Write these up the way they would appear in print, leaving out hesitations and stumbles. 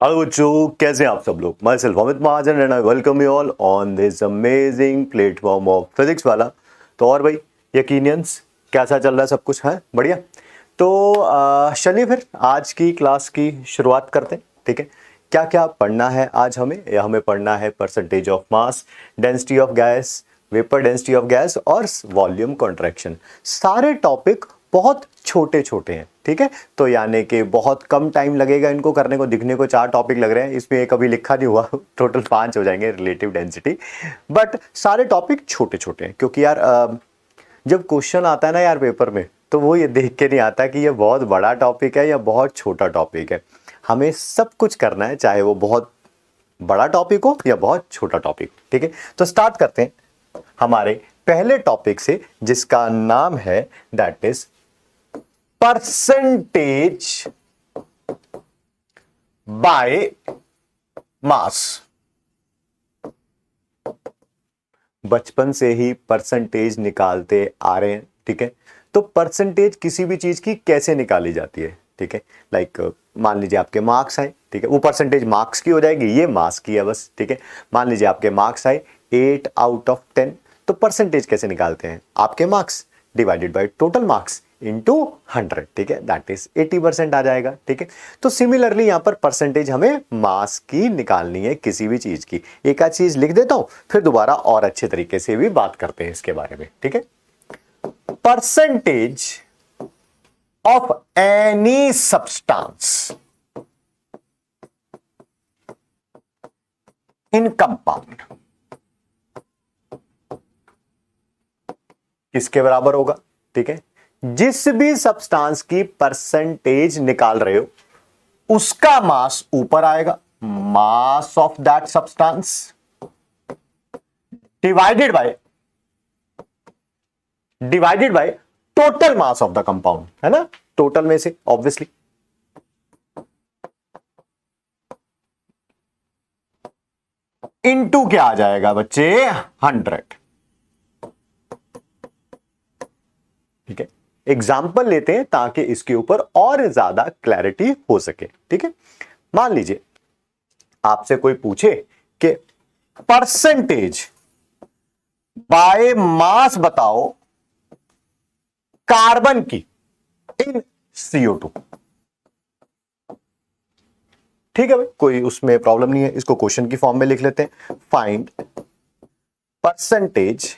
Hello बच्चों, कैसे हैं आप सब लोग। My self Amit Mahajan and I welcome you all on this amazing platform of physics वाला। तो और भाई यकीनियंस कैसा चल रहा है, सब कुछ है बढ़िया। तो चलिए फिर आज की क्लास की शुरुआत करते हैं। ठीक है, क्या क्या पढ़ना है आज हमें। हमें पढ़ना है percentage of mass, density of gas, vapour density of gas और वॉल्यूम कॉन्ट्रैक्शन। सारे टॉपिक बहुत छोटे छोटे हैं। ठीक है, तो यानी कि बहुत कम टाइम लगेगा इनको करने को। दिखने को 4 टॉपिक लग रहे हैं, इसमें एक अभी लिखा नहीं हुआ टोटल 5 हो जाएंगे रिलेटिव डेंसिटी। बट सारे टॉपिक छोटे छोटे हैं क्योंकि यार जब क्वेश्चन आता है ना यार पेपर में, तो वो ये देख के नहीं आता कि ये बहुत बड़ा टॉपिक है या बहुत छोटा टॉपिक है। हमें सब कुछ करना है, चाहे वो बहुत बड़ा टॉपिक हो या बहुत छोटा टॉपिक। ठीक है, तो स्टार्ट करते हैं हमारे पहले टॉपिक से, जिसका नाम है that is percentage by mass. बचपन से ही परसेंटेज निकालते आ रहे हैं। ठीक है, तो परसेंटेज किसी भी चीज की कैसे निकाली जाती है। ठीक है, लाइक मान लीजिए आपके मार्क्स आए। ठीक है, वो परसेंटेज मार्क्स की हो जाएगी, ये मास की है बस। ठीक है, मान लीजिए आपके मार्क्स आए 8 आउट ऑफ 10, तो परसेंटेज कैसे निकालते हैं। आपके marks divided by total marks into 100। ठीक है, दैट इज 80% आ जाएगा। ठीक है, तो सिमिलरली यहां पर परसेंटेज हमें मास की निकालनी है किसी भी चीज की। एक आध चीज लिख देता हूं, फिर दोबारा और अच्छे तरीके से भी बात करते हैं इसके बारे में। ठीक है, percentage of any substance in compound किसके बराबर होगा। ठीक है, जिस भी सब्सटेंस की परसेंटेज निकाल रहे हो उसका मास ऊपर आएगा, mass of that substance divided by total mass of the compound, है ना। टोटल में से ऑब्वियसली इनटू क्या आ जाएगा बच्चे, 100। ठीक है, एग्जाम्पल लेते हैं ताकि इसके ऊपर और ज्यादा क्लैरिटी हो सके। ठीक है, मान लीजिए आपसे कोई पूछे कि परसेंटेज बाय मास बताओ कार्बन की इन CO2। ठीक है भाई, कोई उसमें प्रॉब्लम नहीं है, इसको क्वेश्चन की फॉर्म में लिख लेते हैं। Find percentage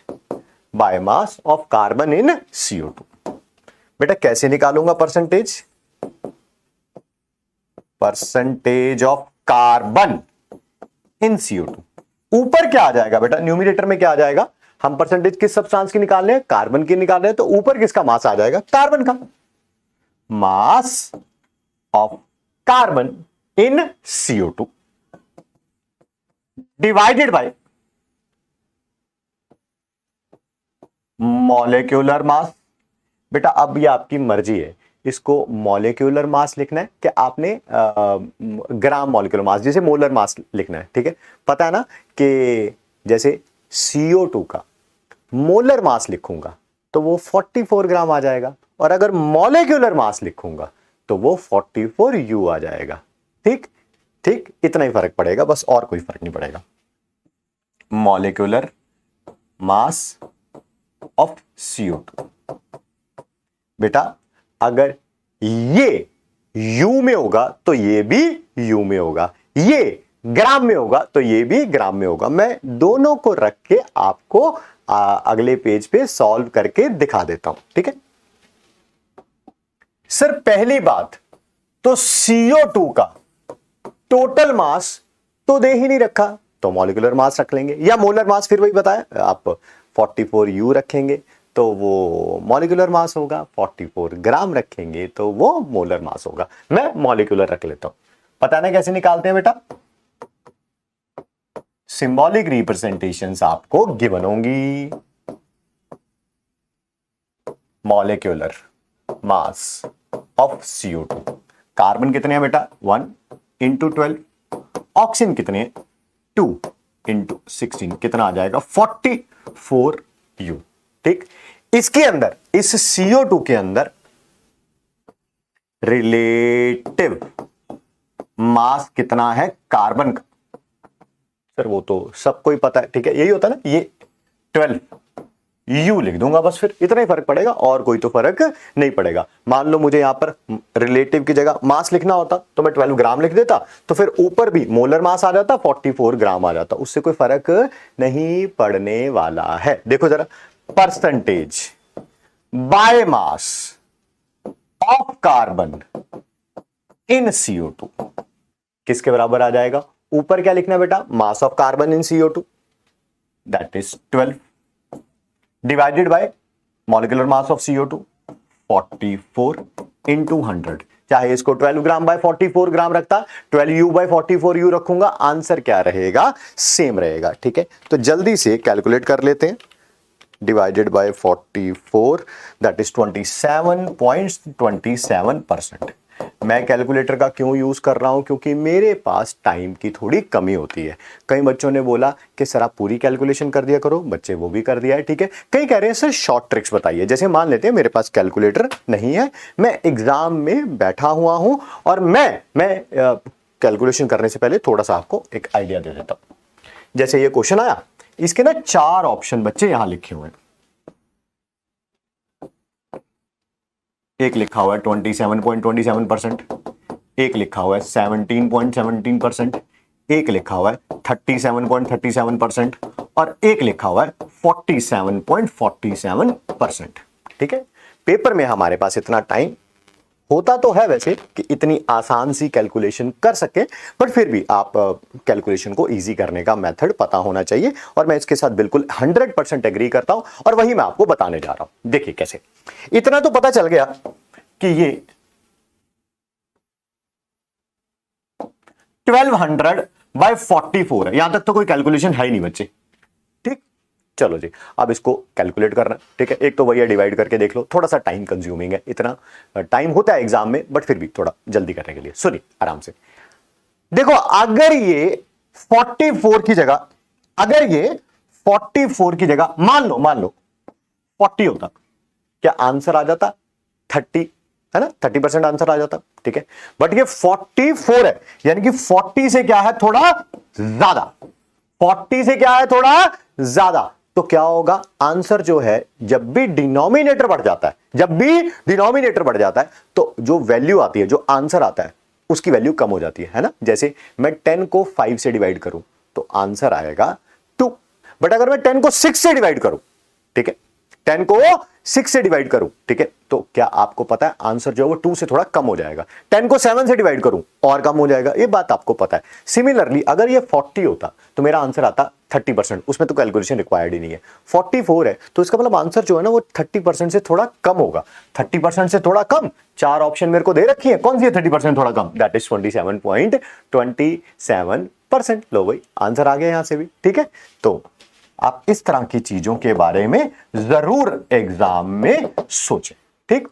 by mass of carbon in CO2। बेटा कैसे निकालूंगा percentage of carbon in CO2। ऊपर क्या आ जाएगा बेटा, न्यूमिनेटर में क्या आ जाएगा। हम परसेंटेज किस सब्सटेंस की निकाल रहे हैं, कार्बन की निकाल रहे हैं, तो ऊपर किसका मास आ जाएगा, कार्बन का। Mass of carbon in CO2 divided by molecular mass. बेटा अब ये आपकी मर्जी है, इसको मॉलिक्यूलर मास लिखना है कि आपने ग्राम मॉलिक्यूलर मास जैसे मोलर मास लिखना है। ठीक है, पता है ना कि जैसे CO2 का मोलर मास लिखूंगा तो वो 44 ग्राम आ जाएगा, और अगर मॉलिक्यूलर मास लिखूंगा तो वो 44U आ जाएगा। ठीक ठीक, इतना ही फर्क पड़ेगा बस, और कोई फर्क नहीं पड़ेगा। Molecular mass of CO2। बेटा अगर ये U में होगा तो ये भी U में होगा, ये ग्राम में होगा तो ये भी ग्राम में होगा। मैं दोनों को रख के आपको अगले पेज पे सॉल्व करके दिखा देता हूं। ठीक है सर, पहली बात तो CO2 का टोटल मास तो दे ही नहीं रखा, तो मॉलिक्यूलर मास रख लेंगे, या मोलर मास फिर वही बताया आप 44U रखेंगे तो वो मॉलिक्यूलर मास होगा, 44 ग्राम रखेंगे तो वो मोलर मास होगा। मैं मॉलिक्यूलर रख लेता हूं। पता ना कैसे निकालते हैं बेटा, सिंबॉलिक रिप्रेजेंटेशंस आपको गिवन होंगी। Molecular mass of CO2, carbon कितने हैं बेटा 1 इंटू 12, ऑक्सीजन कितने हैं 2 इंटू 16, कितना आ जाएगा 44U। ठीक, इसके अंदर इस CO2 के अंदर रिलेटिव मास कितना है कार्बन का। सर वो तो सबको ही पता है, ठीक है, यही होता है ना, ये 12 यू लिख दूंगा बस, फिर इतना ही फर्क पड़ेगा और कोई तो फर्क नहीं पड़ेगा। मान लो मुझे यहां पर रिलेटिव की जगह मास लिखना होता तो मैं 12 ग्राम लिख देता, तो फिर ऊपर भी मोलर मास आ जाता, 44 ग्राम आ जाता, उससे कोई फर्क नहीं पड़ने वाला है। देखो जरा, percentage by mass of carbon in CO2 किसके बराबर आ जाएगा? ऊपर क्या लिखना है बेटा? Mass of carbon in CO2 that is 12 divided by molecular mass of CO2 44 into 100। चाहे इसको 12 ग्राम बाय 44 ग्राम रखता, 12U बाय 44U रखूंगा, आंसर क्या रहेगा? सेम रहेगा। ठीक है, तो जल्दी से कैलकुलेट कर लेते हैं। Divided by 44 that is 27.27%। मैं कैलकुलेटर का क्यों यूज कर रहा हूं? क्योंकि मेरे पास टाइम की थोड़ी कमी होती है। कई बच्चों ने बोला कि सर आप पूरी कैलकुलेशन कर दिया करो, बच्चे वो भी कर दिया है, ठीक है। कई कह रहे हैं सर शॉर्ट ट्रिक्स बताइए। जैसे मान लेते हैं मेरे पास कैलकुलेटर नहीं है, मैं एग्जाम में बैठा हुआ हूं और मैं कैलकुलेशन करने से पहले थोड़ा सा आपको एक आइडिया दे देता हूं। जैसे ये क्वेश्चन आया, इसके ना 4 ऑप्शन बच्चे यहां लिखे हुए हैं। एक लिखा हुआ है 27.27%, एक लिखा हुआ है 17.17%, एक लिखा हुआ है 37.37% और एक लिखा हुआ है 47.47%। ठीक है, पेपर में हमारे पास इतना टाइम होता तो है वैसे कि इतनी आसान सी कैलकुलेशन कर सके, बट फिर भी आप कैलकुलेशन को इजी करने का मेथड पता होना चाहिए और मैं इसके साथ बिल्कुल 100% एग्री करता हूं और वही मैं आपको बताने जा रहा हूं। देखिए कैसे, इतना तो पता चल गया कि ये 1200 बाय 44 है। यहां तक तो कोई कैलकुलेशन है ही नहीं बच्चे। ठीक, चलो जी, अब इसको कैलकुलेट करना। ठीक है, एक तो वही डिवाइड करके देख लो, थोड़ा सा टाइम कंज्यूमिंग है, इतना टाइम होता है एग्जाम में, बट फिर भी थोड़ा जल्दी करने के लिए सुनिए आराम से। देखो, अगर ये 44 की जगह, अगर ये 44 की जगह मान लो 40 होता, क्या आंसर आ जाता 30, है ना, 30% आंसर आ जाता। ठीक है, बट ये 44 है, यानी कि 40 से क्या है थोड़ा ज्यादा, 40 से क्या है थोड़ा ज्यादा, तो क्या होगा? आंसर जो है, जब भी डिनोमिनेटर बढ़ जाता है, जब भी डिनोमिनेटर बढ़ जाता है तो जो वैल्यू आती है, जो आंसर आता है, उसकी वैल्यू कम हो जाती है ना। जैसे मैं 10 को 5 से डिवाइड करूं तो आंसर आएगा 2, बट अगर मैं 10 को 6 से डिवाइड करूं, ठीक है, 10 को 6 से डिवाइड करूं, ठीक है, तो क्या आपको पता है आंसर जो है वो 2 से थोड़ा कम हो जाएगा। 10 को 7 से डिवाइड करूं और कम हो जाएगा, ये बात आपको पता है। सिमिलरली अगर ये 40 होता तो मेरा आंसर आता 30%, उसमें तो कैलकुलेशन रिक्वायर्ड ही नहीं है। 44 है तो इसका मतलब आंसर जो है ना वो 30% से थोड़ा कम होगा। 30% से थोड़ा कम, 4 ऑप्शन मेरे को दे रखी है, कौन सी है 30% थोड़ा कम? That is 27.27%। लो भाई, आंसर आ गया यहां से भी। ठीक है, तो आप इस तरह की चीजों के बारे में जरूर एग्जाम में सोचें। ठीक,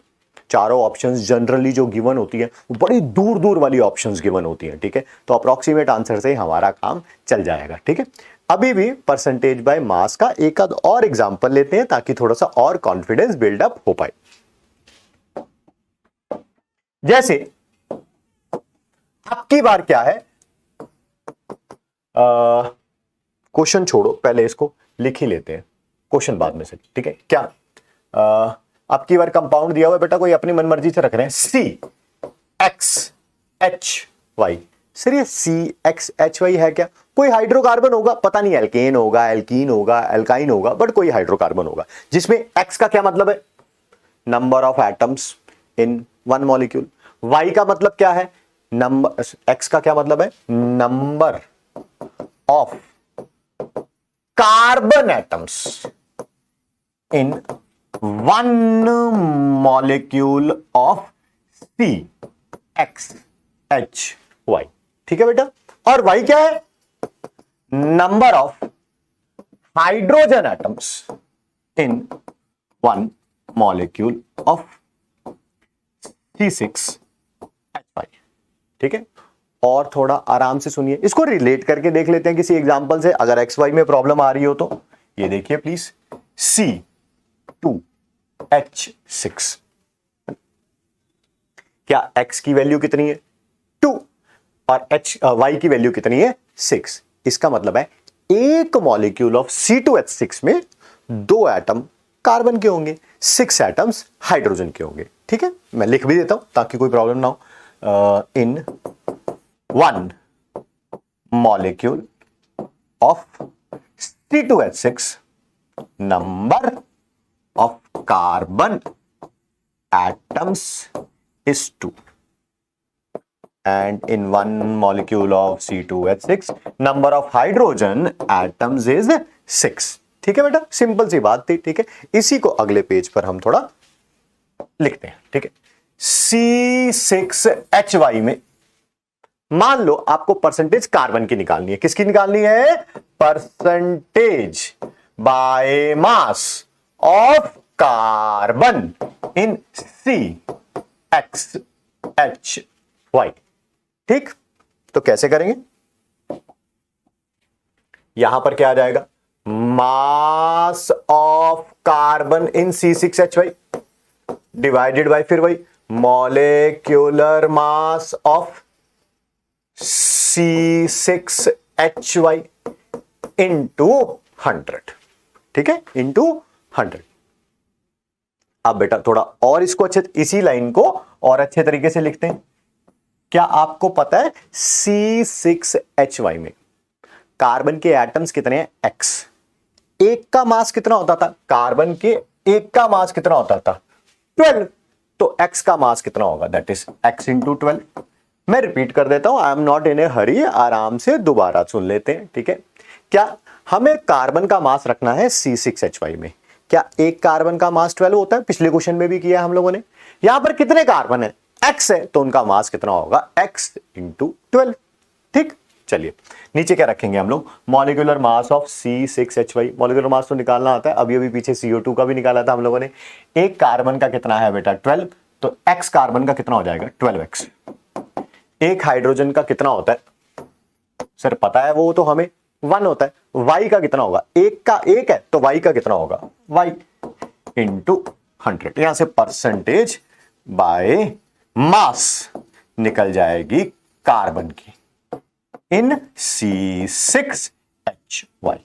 चारों ऑप्शंस जनरली जो गिवन होती है वो बड़ी दूर दूर वाली ऑप्शंस गिवन होती हैं। ठीक है, तो अप्रोक्सीमेट आंसर से हमारा काम चल जाएगा। ठीक है, अभी भी परसेंटेज बाय मास का एक आध और एग्जांपल लेते हैं ताकि थोड़ा सा और कॉन्फिडेंस बिल्डअप हो पाए। जैसे आपकी बार क्या है, क्वेश्चन छोड़ो, पहले इसको लिख ही लेते हैं, क्वेश्चन बाद में से। ठीक है, क्या आपकी बार कंपाउंड दिया हुआ है बेटा, कोई अपनी मनमर्जी से रख रहे हैं, CXHY। सर ये CXHY है क्या? कोई हाइड्रोकार्बन होगा, पता नहीं एल्केन होगा, एल्कीन होगा, एल्काइन होगा, बट कोई हाइड्रोकार्बन होगा जिसमें X का क्या मतलब है? Number of atoms in one molecule. Y का मतलब क्या है? नंबर। X का क्या मतलब है? Number of carbon atoms in one molecule of CXHY। ठीक है बेटा, और Y क्या है? Number of hydrogen atoms in one molecule of C6H5। ठीक है, और थोड़ा आराम से सुनिए, इसको रिलेट करके देख लेते हैं किसी एग्जांपल से, अगर XY में प्रॉब्लम आ रही हो तो। ये देखिए प्लीज, C2H6, क्या X की वैल्यू कितनी है? 2, और वाई की वैल्यू कितनी है 6। इसका मतलब है एक मॉलिक्यूल ऑफ C2H6 में 2 एटम कार्बन के होंगे, 6 एटम्स हाइड्रोजन के होंगे। ठीक है, मैं लिख भी देता हूं ताकि कोई प्रॉब्लम ना हो। इन 1 molecule of C2H6 number of carbon atoms is 2 and in 1 molecule of C2H6 number of hydrogen atoms is 6। ठीक है बेटा, सिंपल सी बात थी। ठीक है, इसी को अगले पेज पर हम थोड़ा लिखते हैं। ठीक है, C6H5 में मान लो आपको परसेंटेज कार्बन की निकालनी है। किसकी निकालनी है? Percentage by mass of carbon in CXHY। ठीक, तो कैसे करेंगे? यहां पर क्या आ जाएगा? Mass of carbon in C6H5 divided by फिर वही molecular mass of C6H5 into 100। ठीक है, इंटू 100। अब बेटा थोड़ा और इसको इसी लाइन को और अच्छे तरीके से लिखते हैं। क्या आपको पता है C6H5 में कार्बन के एटम्स कितने हैं? X। एक का मास कितना होता था? कार्बन के एक का मास कितना होता था? 12। तो X का मास कितना होगा? That is X into 12। मैं रिपीट कर देता हूं, आई एम नॉट इन ए हरी, आराम से दोबारा सुन लेते हैं। ठीक है, क्या हमें कार्बन का मास रखना है C6H5 में? क्या एक कार्बन का मास 12 होता है? पिछले क्वेश्चन में भी किया है हम लोगों ने। यहां पर कितने कार्बन है? X है, तो उनका मास कितना होगा? X into 12। ठीक, चलिए नीचे क्या रखेंगे हम लोग? Molecular mass of C6H5। Molecular mass तो निकालना आता है, अभी अभी पीछे CO2 का भी निकाला था हम लोगों ने। एक कार्बन का कितना है बेटा? 12। तो X कार्बन का कितना हो जाएगा? 12X। एक हाइड्रोजन का कितना होता है सर? पता है वो तो हमें 1 होता है। Y का कितना होगा? एक का 1 है, तो Y का कितना होगा? Y into 100। यहां से परसेंटेज बाय मास निकल जाएगी कार्बन की इन C6H5।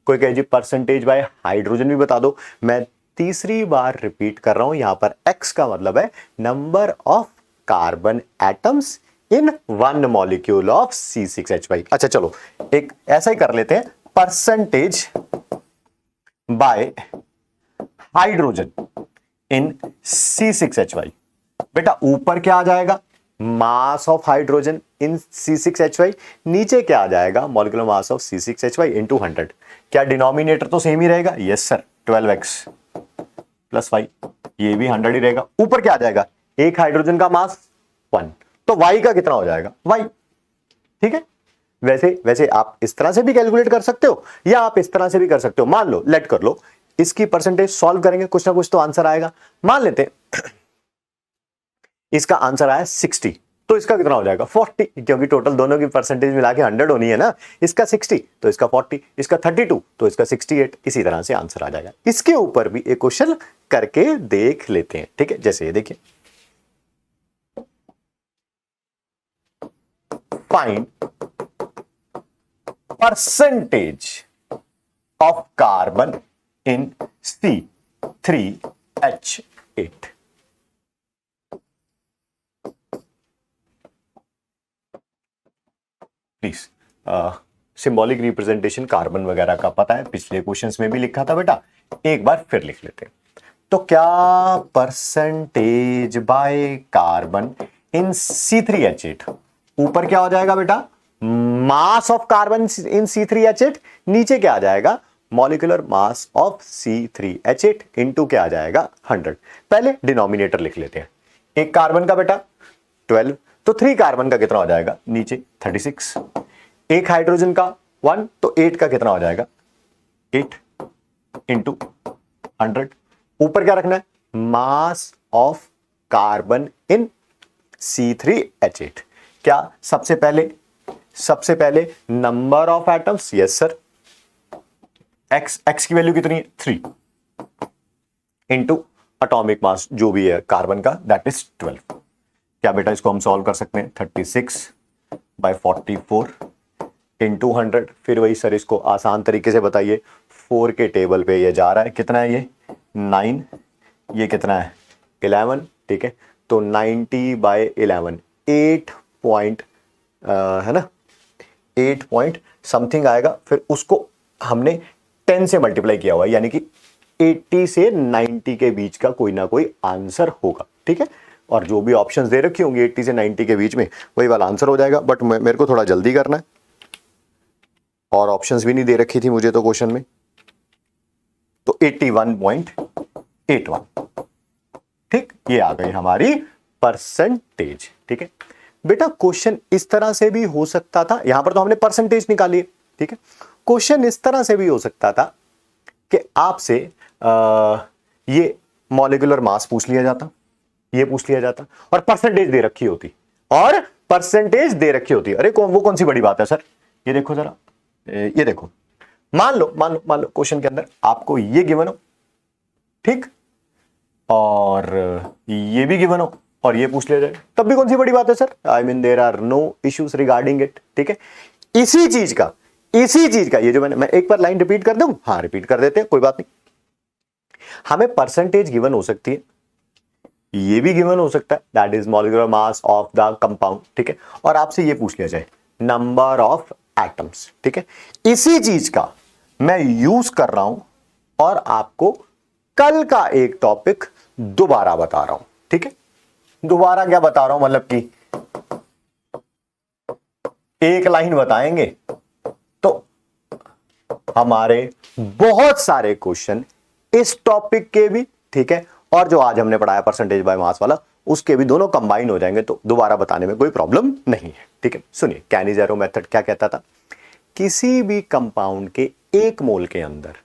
कोई कहे जी परसेंटेज बाय हाइड्रोजन भी बता दो। मैं तीसरी बार रिपीट कर रहा हूं, यहां पर X का मतलब है number of carbon atoms in 1 molecule of C6H5। अच्छा चलो एक ऐसा ही कर लेते हैं, percentage by hydrogen in C6H5। बेटा ऊपर क्या आ जाएगा? Mass of hydrogen in C6H5। नीचे क्या आ जाएगा? Molecular mass of C6H5 into 100। क्या डिनोमिनेटर तो सेम ही रहेगा? Yes sir, 12X plus Y, ये भी 100 ही रहेगा। ऊपर क्या आ जाएगा? एक हाइड्रोजन का मास 1, तो Y का कितना हो जाएगा? Y। ठीक है, वैसे आप इस तरह से भी कैलकुलेट कर सकते हो या आप इस तरह से भी कर सकते हो। मान लो, लेट कर लो, इसकी परसेंटेज सॉल्व करेंगे, कुछ ना कुछ तो आंसर आएगा। मान लेते हैं इसका आंसर आया 60, तो इसका कितना हो जाएगा? 40, क्योंकि टोटल दोनों की परसेंटेज मिला के 100 होनी है ना। इसका 60 तो इसका 40, इसका 32 तो इसका 68। इसी तरह से आंसर आ जाएगा। इसके ऊपर भी एक क्वेश्चन करके देख लेते हैं। ठीक है, जैसे ये देखिए, find percentage of carbon in C3H8। Please symbolic representation carbon वगैरह का पता है, पिछले क्वेश्चंस में भी लिखा था बेटा, एक बार फिर लिख लेते हैं। तो क्या percentage by carbon in C3H8, ऊपर क्या हो जाएगा बेटा? Mass of carbon in C3H8। नीचे क्या आ जाएगा? Molecular mass of C3H8 into क्या आ जाएगा? 100। पहले डिनोमिनेटर लिख लेते हैं। एक कार्बन का बेटा 12, तो 3 कार्बन का कितना हो जाएगा? नीचे 36। एक हाइड्रोजन का 1, तो 8 का कितना हो जाएगा? 8 इंटू 100। ऊपर क्या रखना है? Mass of carbon in C3H8। क्या सबसे पहले number of atoms? Yes sir. x की वैल्यू कितनी है? 3 इंटू एटॉमिक मास जो भी है कार्बन का, दैट इज 12। क्या बेटा इसको हम सॉल्व कर सकते हैं? 36 बाय 44 इंटू 100। फिर वही सर, इसको आसान तरीके से बताइए, 4 के टेबल पे ये जा रहा है, कितना है ये 9, ये कितना है 11, ठीक है। तो 90 बाय 11 8 पॉइंट है ना, 8 पॉइंट समथिंग आएगा। फिर उसको हमने 10 से मल्टीप्लाई किया हुआ है, यानी कि 80 से 90 के बीच का कोई ना कोई आंसर होगा, ठीक है। और जो भी ऑप्शंस दे रखी होंगी 80 से 90 के बीच में, वही वाला आंसर हो जाएगा। बट मेरे को थोड़ा जल्दी करना है, और ऑप्शंस भी नहीं दे रखी थी मुझे तो क्वेश्चन में। तो 81.81, ठीक, ये आ गई हमारी परसेंटेज, ठीक है। बेटा क्वेश्चन इस तरह से भी हो सकता था, यहां पर तो हमने परसेंटेज निकाली, ठीक है। क्वेश्चन इस तरह से भी हो सकता था कि आपसे ये मॉलिक्यूलर मास पूछ लिया जाता, ये पूछ लिया जाता, और परसेंटेज दे रखी होती, और परसेंटेज दे रखी होती। अरे वो कौन सी बड़ी बात है सर, ये देखो जरा, ये देखो, मान लो क्वेश्चन के अंदर आपको ये गिवन हो, ठीक, और ये भी गिवन हो, और ये पूछ लिया जाए, तब भी कौन सी बड़ी बात है sir. I mean there are no issues regarding it, ठीक है। इसी चीज का ये जो मैं एक बार लाइन रिपीट कर दूं, हाँ रिपीट कर देते हैं, कोई बात नहीं। हमें परसेंटेज गिवन हो सकती है, ये भी गिवन हो सकता है, that is molecular mass of the compound, ठीक है। और आपसे ये पूछ लिया जाए नंबर ऑफ एटम्स, ठीक है। इसी चीज का मैं यूज कर रहा हूं, और आपको कल का एक टॉपिक दोबारा बता रहा हूं, ठीक है। दोबारा क्या बता रहा हूं, मतलब कि एक लाइन बताएंगे तो हमारे बहुत सारे क्वेश्चन इस टॉपिक के भी, ठीक है, और जो आज हमने पढ़ाया परसेंटेज बाय मास वाला, उसके भी दोनों कंबाइन हो जाएंगे, तो दोबारा बताने में कोई प्रॉब्लम नहीं है, ठीक है। सुनिए, कैनिज़ेरो मेथड क्या कहता था, किसी भी कंपाउंड के 1 मोल के अंदर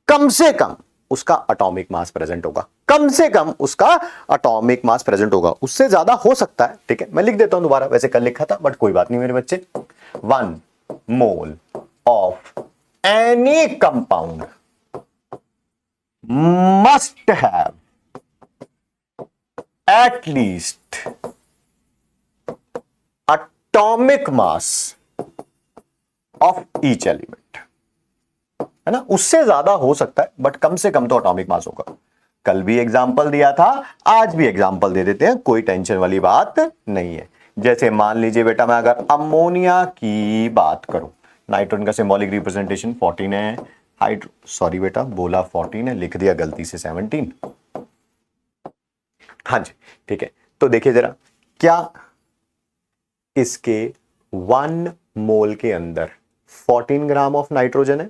कम से कम उसका एटॉमिक मास प्रेजेंट होगा, कम से कम उसका एटॉमिक मास प्रेजेंट होगा, उससे ज्यादा हो सकता है, ठीक है। मैं लिख देता हूं दोबारा, वैसे कल लिखा था बट कोई बात नहीं मेरे बच्चे। 1 mole of any compound must have at least atomic mass of each element, है ना। उससे ज्यादा हो सकता है बट कम से कम तो एटॉमिक मास होगा। कल भी एग्जांपल दिया था, आज भी एग्जांपल दे देते हैं, कोई टेंशन वाली बात नहीं है। जैसे मान लीजिए बेटा, मैं अगर अमोनिया की बात करूं, नाइट्रोजन का सिंबॉलिक रिप्रेजेंटेशन 14 है, सॉरी बेटा बोला 14 है, लिख दिया गलती से 17, हाँ जी, ठीक है। तो देखिए जरा, क्या इसके 1 मोल के अंदर 14 ग्राम ऑफ नाइट्रोजन है,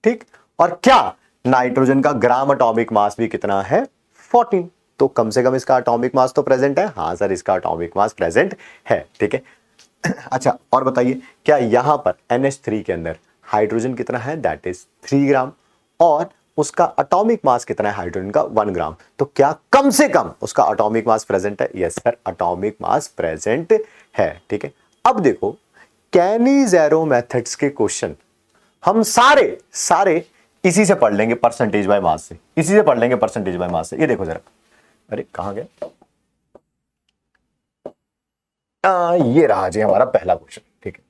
ठीक, और क्या नाइट्रोजन का ग्राम एटॉमिक मास भी कितना है 14, तो कम से कम इसका एटॉमिक मास तो प्रेजेंट है, हाँ सर इसका एटॉमिक मास प्रेजेंट है, ठीक है। अच्छा और बताइए, क्या यहां पर NH3 के अंदर हाइड्रोजन कितना है, दैट इज 3 ग्राम, और उसका एटॉमिक मास कितना है हाइड्रोजन का 1 ग्राम, तो क्या कम से कम उसका एटॉमिक मास प्रेजेंट है, yes sir atomic mass present है, ठीक है। अब देखो, कैनिज़ेरो मेथड्स के क्वेश्चन हम सारे इसी से पढ़ लेंगे, परसेंटेज बाय मास से, इसी से पढ़ लेंगे परसेंटेज बाय मास से। ये देखो जरा, अरे कहां गया, ये रहा जी हमारा पहला क्वेश्चन, ठीक है।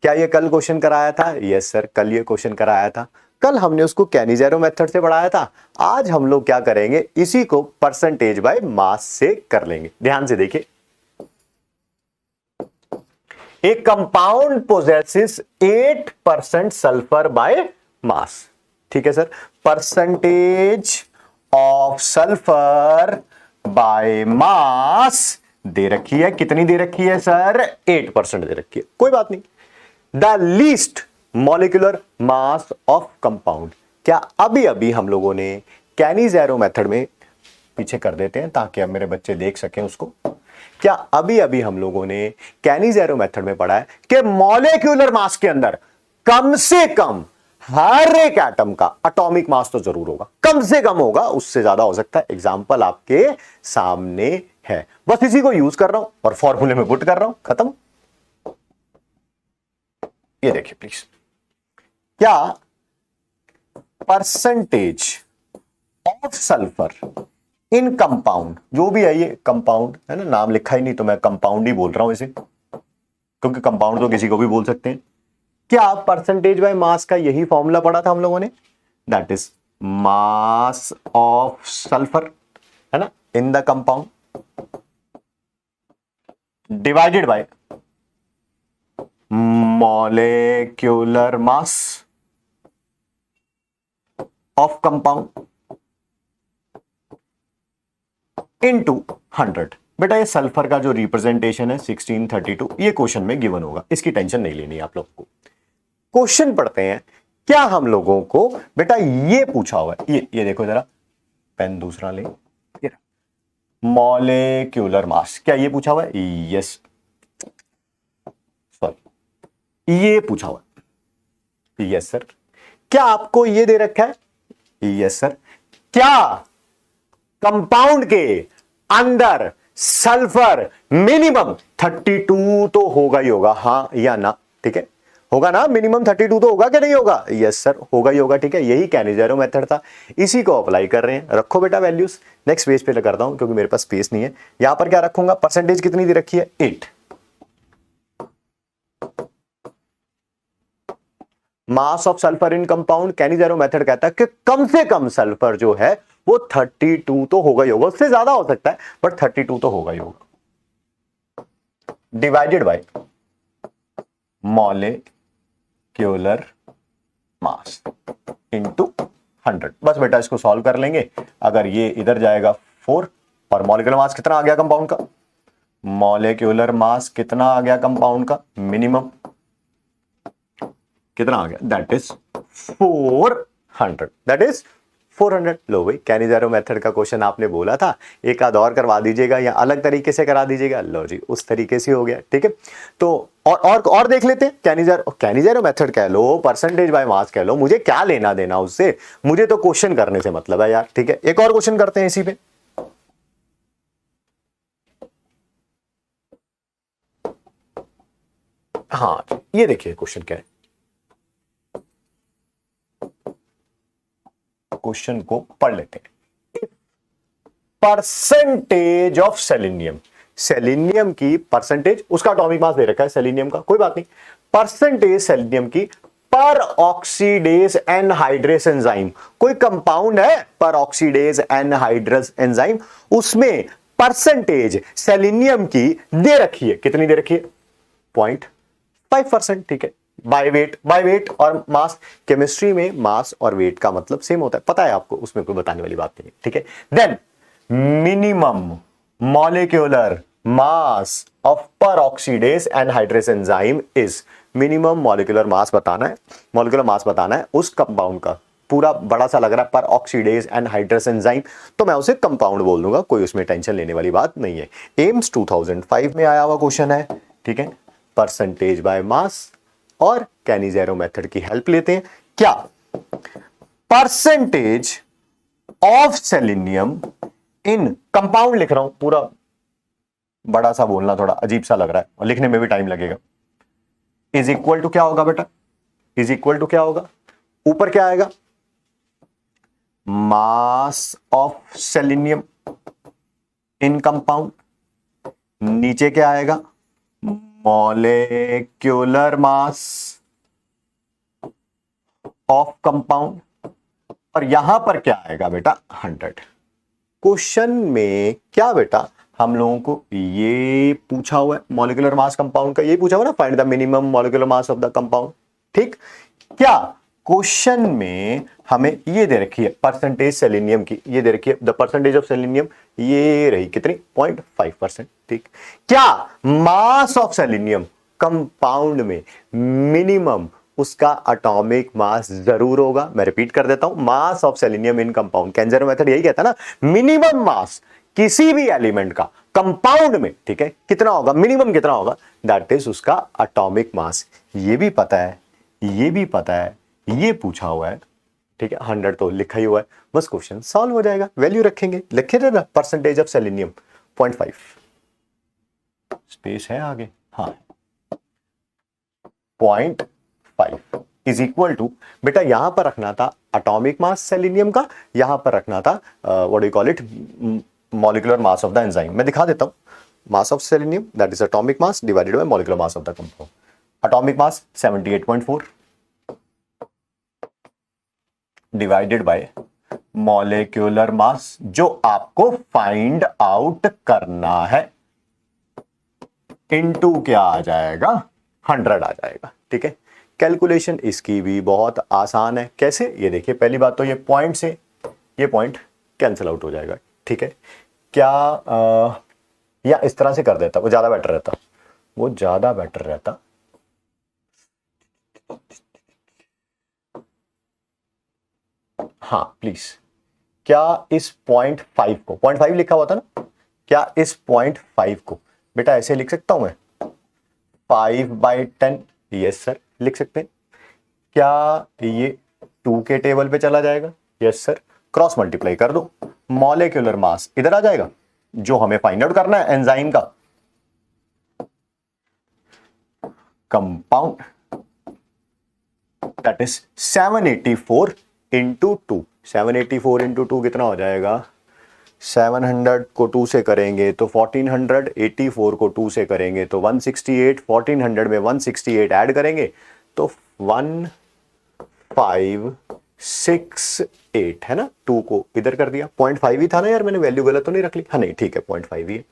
क्या ये कल क्वेश्चन कराया था, यस सर कल ये क्वेश्चन कराया था, कल हमने उसको कैनिज़ेरो मेथड से पढ़ाया था। आज हम लोग क्या करेंगे, इसी को परसेंटेज बाय मास से कर लेंगे। ध्यान से देखिए, a compound possesses 8% sulphur by mass, ठीक है sir. Percentage of sulphur by mass दे रखी है, कितनी दे रखी है सर, 8% दे रखी है, कोई बात नहीं। The least molecular mass of compound, क्या अभी हम लोगों ने कैनिज़ेरो मेथड में, पीछे कर देते हैं ताकि अब मेरे बच्चे देख सकें उसको, क्या अभी हम लोगों ने कैनिज़ेरो मेथड में पढ़ा है कि मॉलिक्यूलर मास के अंदर कम से कम हर एक एटम का एटॉमिक मास तो जरूर होगा, कम से कम होगा, उससे ज्यादा हो सकता है। एग्जांपल आपके सामने है, बस इसी को यूज कर रहा हूं और फॉर्मूले में पुट कर रहा हूं, खत्म। ये देखिए प्लीज, क्या percentage of sulphur in compound, जो भी है ये कंपाउंड है ना, नाम लिखा ही नहीं तो मैं कंपाउंड ही बोल रहा हूं इसे, क्योंकि कंपाउंड तो किसी को भी बोल सकते हैं। क्या परसेंटेज बाय मास का यही फॉर्मूला पढ़ा था हम लोगों ने? That is mass of sulphur, है ना, in the compound divided by molecular mass of compound into 100। बेटा ये सल्फर का जो रिप्रेजेंटेशन है 1632, ये क्वेश्चन में गिवन होगा, इसकी टेंशन नहीं लेनी आप लोग को। क्वेश्चन पढ़ते हैं। क्या हम लोगों को बेटा ये पूछा हुआ है, ये देखो जरा, पेन दूसरा ले, मॉलिक्यूलर मास, क्या ये पूछा हुआ है? यस, सॉरी, ये पूछा हुआ है। Yes sir. क्या आपको ये दे रखा है? Yes sir. क्या कंपाउंड के अंदर सल्फर मिनिमम 32 तो होगा ही होगा, हाँ या ना? ठीक है, होगा ना, मिनिमम 32 तो होगा कि नहीं होगा? यस सर, होगा ही होगा। ठीक है, यही कैनिज़ेरो मेथड था, इसी को अप्लाई कर रहे हैं। रखो बेटा वैल्यूज, नेक्स्ट पेज पे करता हूं क्योंकि मेरे पास स्पेस नहीं है। यहां पर क्या रखूंगा? परसेंटेज कितनी दे रखी है? 8। Mass of sulphur in compound, कैनिज़ेरो method कहता है कि कम से कम सल्फर जो है वो 32 तो होगा ही होगा, उससे ज्यादा हो सकता है बट 32 तो होगा ही होगा, divided by molecular mass into 100। बस बेटा इसको सॉल्व कर लेंगे। अगर ये इधर जाएगा 4, और मॉलिक्यूलर मास कितना आ गया कंपाउंड का? मॉलिक्यूलर मास कितना आ गया कंपाउंड का? मिनिमम कितना आ गया? That is 400। That is 400। लो भाई, कैनिज़ेरो मेथड का क्वेश्चन आपने बोला था, एक आध और करवा दीजिएगा या अलग तरीके से करा दीजिएगा। लो जी, उस तरीके से हो गया। ठीक है, तो और देख लेते हैं। कैनिज़ेरो मेथड कह लो, परसेंटेज बाय मास कह लो, मुझे क्या लेना देना उससे, मुझे तो क्वेश्चन करने से मतलब है यार। ठीक है, एक और क्वेश्चन करते हैं इसी पे। हाँ, ये देखिए क्वेश्चन क्या है। क्वेश्चन को पढ़ लेते हैं। परसेंटेज ऑफ सेलेनियम, सेलेनियम की परसेंटेज, उसका एटॉमिक मास दे रखा है सेलेनियम का, कोई बात नहीं। परसेंटेज सेलेनियम की पर ऑक्सीडेज एनहाइड्रेस एंजाइम, कोई कंपाउंड है पर ऑक्सीडेज एनहाइड्रेस एंजाइम, उसमें परसेंटेज सेलेनियम की दे रखी है। कितनी दे रखी है? 0.5%। ठीक है, बाय वेट और मास। केमिस्ट्री में मास और वेट का मतलब सेम होता है, पता है आपको, उसमें कोई बताने वाली बात नहीं है। ठीक है, then minimum molecular mass of peroxidase anhydrase enzyme is, minimum molecular mass बताना है, मॉलिक्यूलर मास बताना है उस कंपाउंड का। पूरा बड़ा सा लग रहा है पर ऑक्सीडेज एनहाइड्रेस एंजाइम, तो मैं उसे कंपाउंड बोल दूंगा, कोई उसमें टेंशन लेने वाली बात नहीं है। एम्स 2005 में आया हुआ क्वेश्चन है। ठीक है, परसेंटेज बाय मास और कैनिज़ेरो मेथड की हेल्प लेते हैं। क्या percentage of selenium in compound, लिख रहा हूं पूरा, बड़ा सा बोलना थोड़ा अजीब सा लग रहा है और लिखने में भी टाइम लगेगा, इज इक्वल टू क्या होगा बेटा? इज इक्वल टू क्या होगा? ऊपर क्या आएगा? Mass of selenium in compound, नीचे क्या आएगा? मॉलिक्यूलर मास ऑफ कंपाउंड, और यहां पर क्या आएगा बेटा? 100। क्वेश्चन में क्या बेटा हम लोगों को ये पूछा हुआ है, मॉलिक्यूलर मास कंपाउंड का ये पूछा हुआ ना, find the minimum molecular mass of the compound. ठीक, क्या क्वेश्चन में हमें ये दे रखी है परसेंटेज सेलेनियम की, ये दे रखी है द परसेंटेज ऑफ सेलेनियम, ये रही कितनी? 0.5%। ठीक, क्या मास ऑफ सेलेनियम कंपाउंड में मिनिमम उसका एटॉमिक मास जरूर होगा? मैं रिपीट कर देता हूं, mass of selenium in compound, कैनिज़ेरो method यही कहता है ना, मिनिमम मास किसी भी एलिमेंट का कंपाउंड में, ठीक है, कितना होगा? मिनिमम कितना होगा? दैट इज उसका एटॉमिक मास। ये भी पता है, ये भी पता है, ये पूछा हुआ है। ठीक है, 100 तो लिखा ही हुआ है, बस क्वेश्चन सॉल्व हो जाएगा। वैल्यू रखेंगे, लिखे थे ना, परसेंटेज ऑफ सेलेनियम 0.5, स्पेस है आगे, हाँ, 0.5 इज इक्वल टू, बेटा यहां पर रखना था एटॉमिक मास सेलेनियम का, यहां पर रखना था what do you call it, molecular mass of the enzyme. मैं दिखा देता हूं, mass of selenium that is atomic mass divided by molecular mass of the compound. Atomic mass 78.4 divided by molecular mass जो आपको फाइंड आउट करना है, into क्या आ जाएगा, 100 आ जाएगा। ठीक है, कैलकुलेशन इसकी भी बहुत आसान है। कैसे, ये देखिए, पहली बात तो ये पॉइंट से ये पॉइंट कैंसिल आउट हो जाएगा। ठीक है, क्या या इस तरह से कर देता, वो ज्यादा बेटर रहता, वो ज्यादा बेटर रहता। हाँ प्लीज, क्या इस 0.5 को, 0.5 लिखा हुआ था ना, क्या इस 0.5 को बेटा ऐसे लिख सकता हूं मैं, 5/10? यस सर, लिख सकते हैं। क्या ये 2 के टेबल पे चला जाएगा? Yes sir. क्रॉस मल्टीप्लाई कर दो, मॉलिक्यूलर मास इधर आ जाएगा, जो हमें फाइंड आउट करना है एंजाइम का, compound, that is 784 into 2। 784 into 2 कितना हो जाएगा, 700 को 2 से करेंगे तो 1400, 84 को 2 से करेंगे तो 168, 1400 में 168 ऐड करेंगे तो 1568 है ना। 2 को इधर कर दिया, 0.5 ही था ना यार, मैंने वैल्यू गलत तो नहीं रख ली? हाँ नहीं, ठीक है, 0.5 ही है,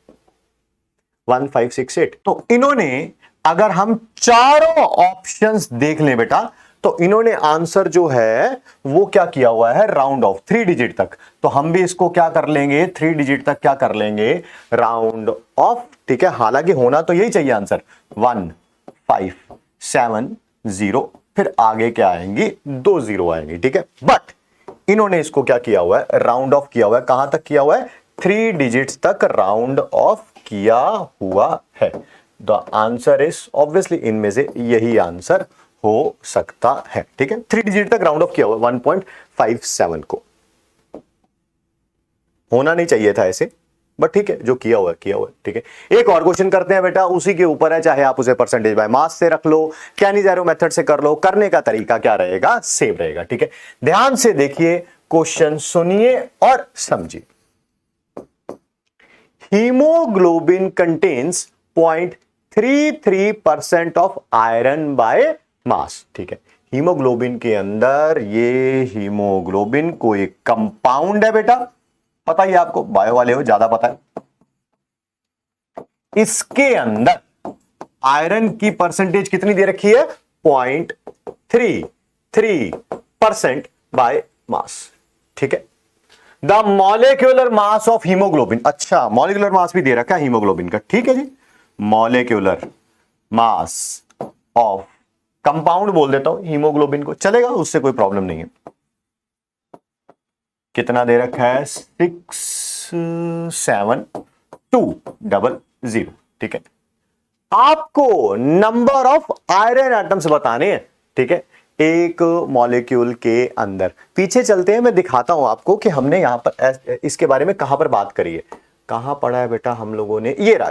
1568। तो इन्होंने, अगर हम चारों ऑप्शंस देख लें बेटा, तो इन्होंने आंसर जो है वो क्या किया हुआ है, राउंड ऑफ 3 डिजिट तक। तो हम भी इसको क्या कर लेंगे, 3 डिजिट तक क्या कर लेंगे, राउंड ऑफ। ठीक है, हालांकि होना तो यही चाहिए आंसर 1570, फिर आगे क्या आएंगी, 2 0 आएंगी। ठीक है, बट इन्होंने इसको क्या किया हुआ है, राउंड ऑफ किया हुआ है। कहां तक किया हुआ है, 3 डिजिट्स तक राउंड ऑफ किया हुआ है। द आंसर इज ऑब्वियसली इनमें से यही आंसर हो सकता है। ठीक है, 3 डिजिट तक राउंड ऑफ किया हुआ 1.57 को। होना नहीं चाहिए था ऐसे, बट ठीक है, जो किया हुआ है किया हुआ है। ठीक है, एक और क्वेश्चन करते हैं बेटा, उसी के ऊपर है, चाहे आप उसे परसेंटेज बाय मास से रख लो, कैनिज़ेरो मेथड से कर लो, करने का तरीका क्या रहेगा, सेम रहेगा। ठीक है, ध्यान से देखिए, क्वेश्चन सुनिए और समझिए। Haemoglobin contains 0.33% of iron bye mass. ठीक है, हीमोग्लोबिन के अंदर, ये हीमोग्लोबिन कोई कंपाउंड है बेटा, पता ही आपको, बायो वाले हो ज्यादा पता है। इसके अंदर आयरन की परसेंटेज कितनी दे रखी है, 0.33% बाय मास। ठीक है, the molecular mass of haemoglobin, अच्छा मॉलिक्यूलर मास भी दे रखा है हीमोग्लोबिन का। ठीक है जी, मॉलिक्यूलर मास ऑफ, कंपाउंड बोल देता हूं हीमोग्लोबिन को, चलेगा, उससे कोई प्रॉब्लम नहीं है। कितना दे रखा है, 67200। ठीक है, आपको नंबर ऑफ आयरन एटम्स बताने हैं। ठीक है, एक मॉलिक्यूल के अंदर, पीछे चलते हैं, मैं दिखाता हूं आपको कि हमने यहां पर इसके बारे में कहां पर बात करी है, कहां पढ़ा है बेटा हम लोगों ने, ये रहा।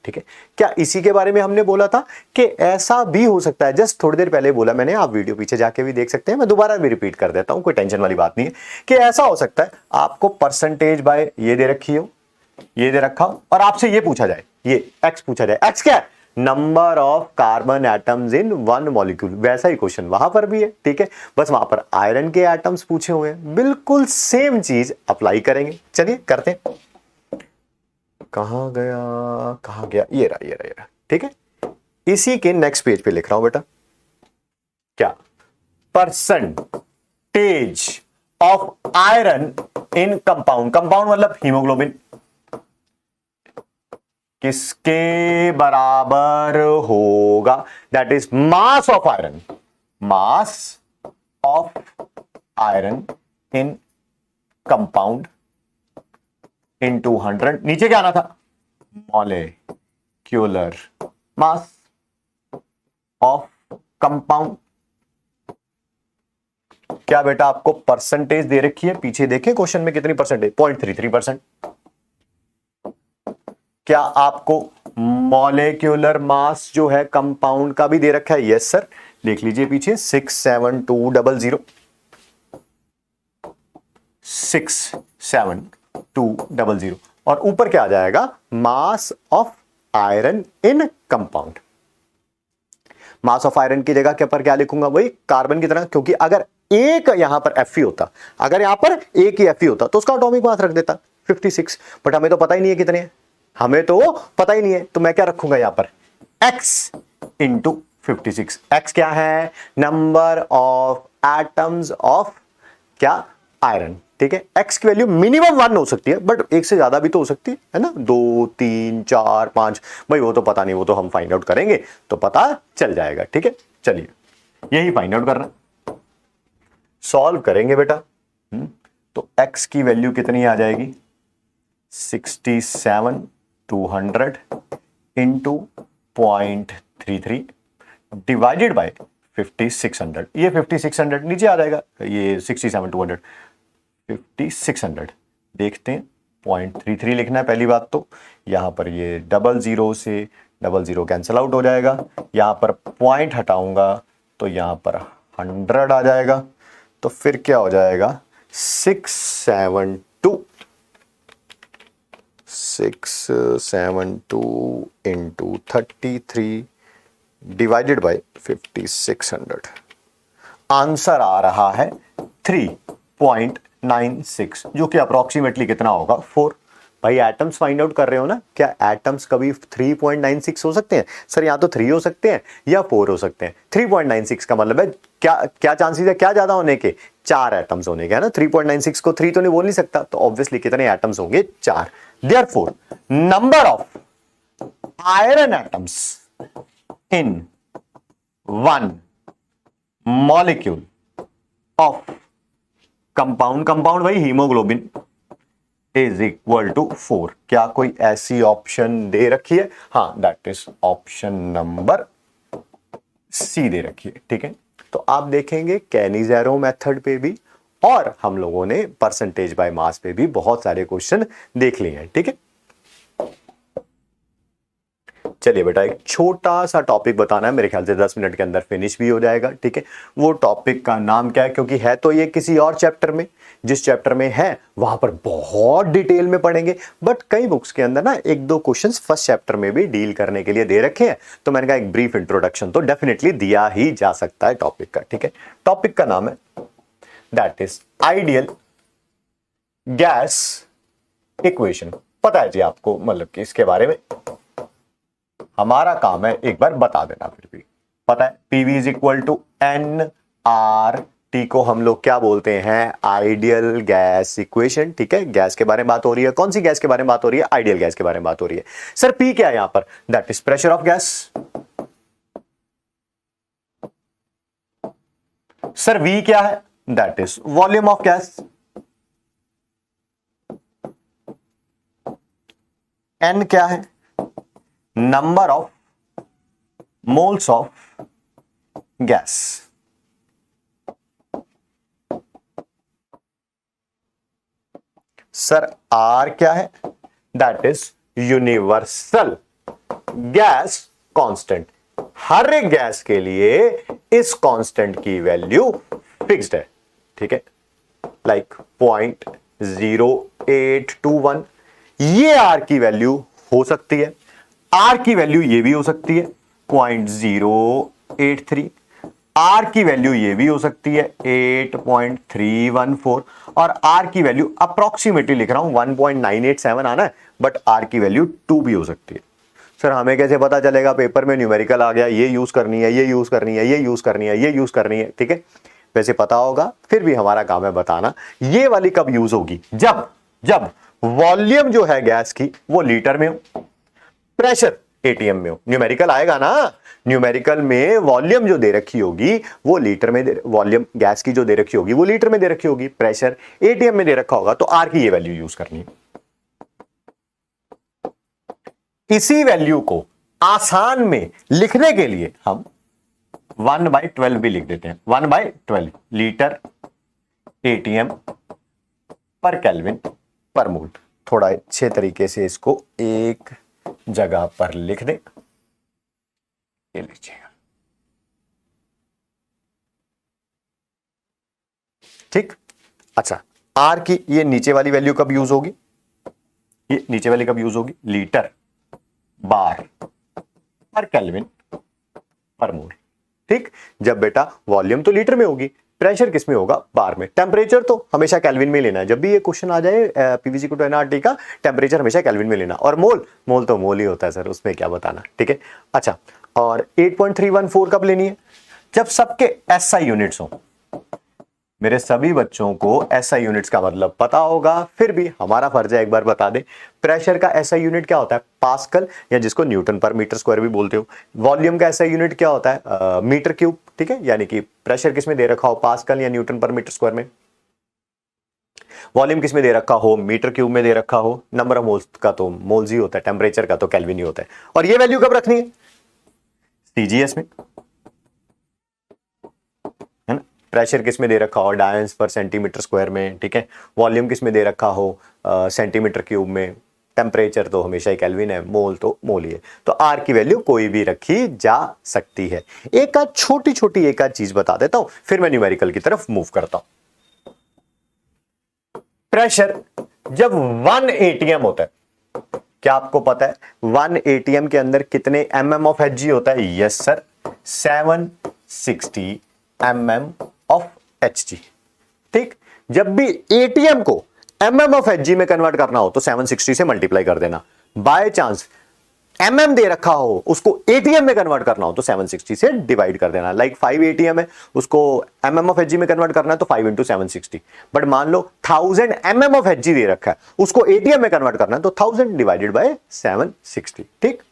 ठीक है, क्या इसी के बारे में हमने बोला था कि ऐसा भी हो सकता है, जस्ट थोड़ी देर पहले बोला मैंने, आप वीडियो पीछे जाके भी देख सकते हैं, मैं दोबारा भी रिपीट कर देता हूं, कोई टेंशन वाली बात नहीं है, कि ऐसा हो सकता है आपको परसेंटेज बाय ये दे रखी हो, ये दे रखा हो, और आपसे ये पूछा जाए, ये एक्स पूछा जाए। एक्स क्या है, number of carbon atoms in one molecule. वैसा ही क्वेश्चन वहां पर भी है। ठीक है, बस वहां पर आयरन के एटम्स पूछे हुए हैं, बिल्कुल सेम चीज अप्लाई करेंगे। चलिए करते हैं, कहां गया, ये रहा। ठीक है, इसी के नेक्स्ट पेज पे लिख रहा हूं बेटा, क्या, percentage of iron in compound, compound मतलब हीमोग्लोबिन, किसके बराबर होगा, that is mass of iron, mass of iron in compound into 100, नीचे क्या आना था, मॉलिक्यूलर मास ऑफ कंपाउंड। क्या बेटा आपको परसेंटेज दे रखी है, पीछे देखें क्वेश्चन में कितनी परसेंटेज, 0.33%। क्या आपको मॉलिक्यूलर मास जो है कंपाउंड का भी दे रखा है, यस सर, देख लीजिए पीछे, 67200, 67200। और ऊपर क्या आ जाएगा, mass of iron in compound. Mass of iron की जगह के पर क्या लिखूंगा, वही कार्बन की तरह, क्योंकि अगर एक यहां पर Fe होता, अगर यहां पर एक ही Fe होता तो उसका एटॉमिक मास रख देता 56, बट हमें तो पता ही नहीं है कितने हैं, हमें तो पता ही नहीं है, तो मैं क्या रखूंगा यहां पर x इंटू 56। x क्या है, नंबर ऑफ एटम्स ऑफ क्या, आयरन, ठीक है। x की वैल्यू मिनिमम 1 हो सकती है, बट एक से ज्यादा भी तो हो सकती है ना, 2 3 4 5, भाई वो तो पता नहीं, वो तो हम फाइंड आउट करेंगे तो पता चल जाएगा, ठीक है। चलिए यही फाइंड आउट करना, सॉल्व करेंगे बेटा। तो x की वैल्यू कितनी आ जाएगी, 67 200 इंटू 0.33 डिवाइडेड बाय 5600, ये 5600 नीचे आ जाएगा, ये 67 200 5600, देखते हैं 0.33 लिखना है पहली बात, तो यहां पर ये 00 से 00 कैंसिल आउट हो जाएगा, यहां पर पॉइंट हटाऊंगा तो यहां पर 100 आ जाएगा, तो फिर क्या हो जाएगा 672 इंटू 33 डिवाइडेड बाय 5600, आंसर आ रहा है 3.96, जो कि अप्रोक्सीमेटली कितना होगा 4। भाई एटम्स फाइंड आउट कर रहे हो ना, क्या एटम्स कभी 3.96 हो सकते हैं सर, यहां तो 3 हो सकते हैं या 4 हो सकते हैं, 3.96 का मतलब है क्या, क्या चांसेस है क्या ज्यादा होने के, 4 एटम्स होने के, है ना। 3.96 को 3 तो नहीं बोल नहीं सकता, तो ऑब्वियसली कितने एटम्स होंगे, 4। Therefore number of iron atoms in one molecule of compound, compound भाई हीमोग्लोबिन, इज इक्वल टू 4। क्या कोई ऐसी ऑप्शन दे रखी है, हाँ, that is option number C दे रखी है, ठीक है। तो आप देखेंगे कैनिज़ेरो मेथड पे भी और हम लोगों ने परसेंटेज बाय मास पे भी बहुत सारे क्वेश्चन देख लिए हैं, ठीक है। चलिए बेटा एक छोटा सा टॉपिक बताना है, मेरे ख्याल से 10 मिनट के अंदर फिनिश भी हो जाएगा, ठीक है। वो टॉपिक का नाम क्या है, क्योंकि है तो ये किसी और चैप्टर में, जिस चैप्टर में है वहां पर बहुत डिटेल में पढ़ेंगे, बट कई बुक्स के अंदर ना एक दो क्वेश्चंस फर्स्ट चैप्टर में भी डील करने के लिए दे रखे हैं, तो मैंने कहा एक ब्रीफ इंट्रोडक्शन तो डेफिनेटली दिया ही जा सकता है टॉपिक का, ठीक है। टॉपिक का नाम है that is ideal gas equation. पता है जी आपको, मतलब कि इसके बारे में हमारा काम है एक बार बता देना, फिर भी पता है PV is equal to nRT को हम लोग क्या बोलते हैं, आइडियल गैस इक्वेशन, ठीक है। गैस के बारे में बात हो रही है, कौन सी गैस के बारे में बात हो रही है, आइडियल गैस के बारे में बात हो रही है। सर P क्या है यहां पर, that is pressure of gas. Sir V क्या है, that is volume of gas. N क्या है, number of moles of gas. Sir R क्या है, that is universal gas constant. हर एक गैस के लिए इस कांस्टेंट की वैल्यू फिक्स्ड है, ठीक है, लाइक 0.0821। ये R की वैल्यू हो सकती है, R की वैल्यू ये भी हो सकती है 0.083, R की वैल्यू ये भी हो सकती है 8.314, और R की वैल्यू अप्रोक्सीमेटली लिख रहा हूं 1.987 आना है, बट R की वैल्यू 2 भी हो सकती है। सर हमें कैसे पता चलेगा, पेपर में न्यूमेरिकल आ गया, ये यूज करनी है, ये यूज करनी है, ये यूज करनी है, ये यूज करनी है, ठीक है। वैसे पता होगा, फिर भी हमारा काम है बताना ये वाली कब यूज होगी, जब जब वॉल्यूम जो है गैस की वो लीटर में हो, प्रेशर एटीएम में हो। न्यूमेरिकल आएगा ना, न्यूमेरिकल में वॉल्यूम जो दे रखी होगी वो लीटर में, वॉल्यूम गैस की जो दे रखी होगी वो लीटर में दे रखी होगी, प्रेशर एटीएम में दे रखा होगा, तो आर की ये वैल्यू यूज करनी है। इसी वैल्यू को आसान में लिखने के लिए हम 1/12 भी लिख देते हैं, 1/12 लीटर एटीएम पर केल्विन पर मोल। थोड़ा अच्छे तरीके से इसको एक जगह पर लिख दें, ये लीजिएगा, ठीक। अच्छा, आर की ये नीचे वाली वैल्यू कब यूज होगी, ये नीचे वाली कब यूज होगी, लीटर बार पर केल्विन पर मोल। ठीक, जब बेटा वॉल्यूम तो लीटर में होगी, प्रेशर किस में होगा, बार में। टेम्परेचर तो हमेशा केल्विन में लेना है, जब भी ये क्वेश्चन आ जाए पीवीसी को एनआरटी का, टेम्परेचर हमेशा केल्विन में लेना। और मोल तो मोल ही होता है सर, उसमें क्या बताना। ठीक है, अच्छा, और 8.314 कब लेनी है, जब सबके एसआई यूनिट्स हो। मेरे सभी बच्चों को एसआई यूनिट्स का मतलब पता होगा, फिर भी हमारा फर्ज है एक बार बता दें। प्रेशर का एसआई यूनिट क्या होता है, पास्कल, या जिसको न्यूटन पर मीटर स्क्वायर भी बोलते हो। वॉल्यूम का एसआई यूनिट क्या होता है, मीटर क्यूब। ठीक है, यानी कि प्रेशर किस में दे रखा हो, पास्कल या न्यूटन पर मीटर स्क्वायर में। वॉल्यूम किस में दे रखा हो, मीटर क्यूब में दे रखा हो। नंबर ऑफ मोल्स का तो मोल्स ही होता है, टेम्परेचर का तो केल्विन ही होता है। और ये वैल्यू कब रखनी है, सीजीएस में, है ना। प्रेशर किस में दे रखा हो, डायंस पर सेंटीमीटर स्क्वायर में। ठीक है, वॉल्यूम किस में दे रखा हो, सेंटीमीटर क्यूब में। टेम्परेचर तो हमेशा ही केल्विन है, मोल तो मोल ही है। तो आर की वैल्यू कोई भी रखी जा सकती है। एक आध छोटी छोटी एक आध चीज बता देता हूं, फिर मैं न्यूमेरिकल की तरफ मूव करता हूं। प्रेशर जब 1 एटीएम होता है, क्या आपको पता है 1 एटीएम के अंदर कितने mm ऑफ Hg होता है? Yes sir, 760 mm of Hg। ठीक, जब भी एटीएम को mm ऑफ Hg में कन्वर्ट करना हो तो 760 से मल्टीप्लाई कर देना। बाय चांस mm दे रखा हो, उसको एटीएम में कन्वर्ट करना हो तो 760 से डिवाइड कर देना। लाइक 5 एटीएम है, उसको mm ऑफ Hg में कन्वर्ट करना है तो 5 इंटू 760। बट मान लो 1000 mm ऑफ Hg दे रखा है, उसको एटीएम में कन्वर्ट करना है तो 1000 डिवाइडेड बाय 760। ठीक,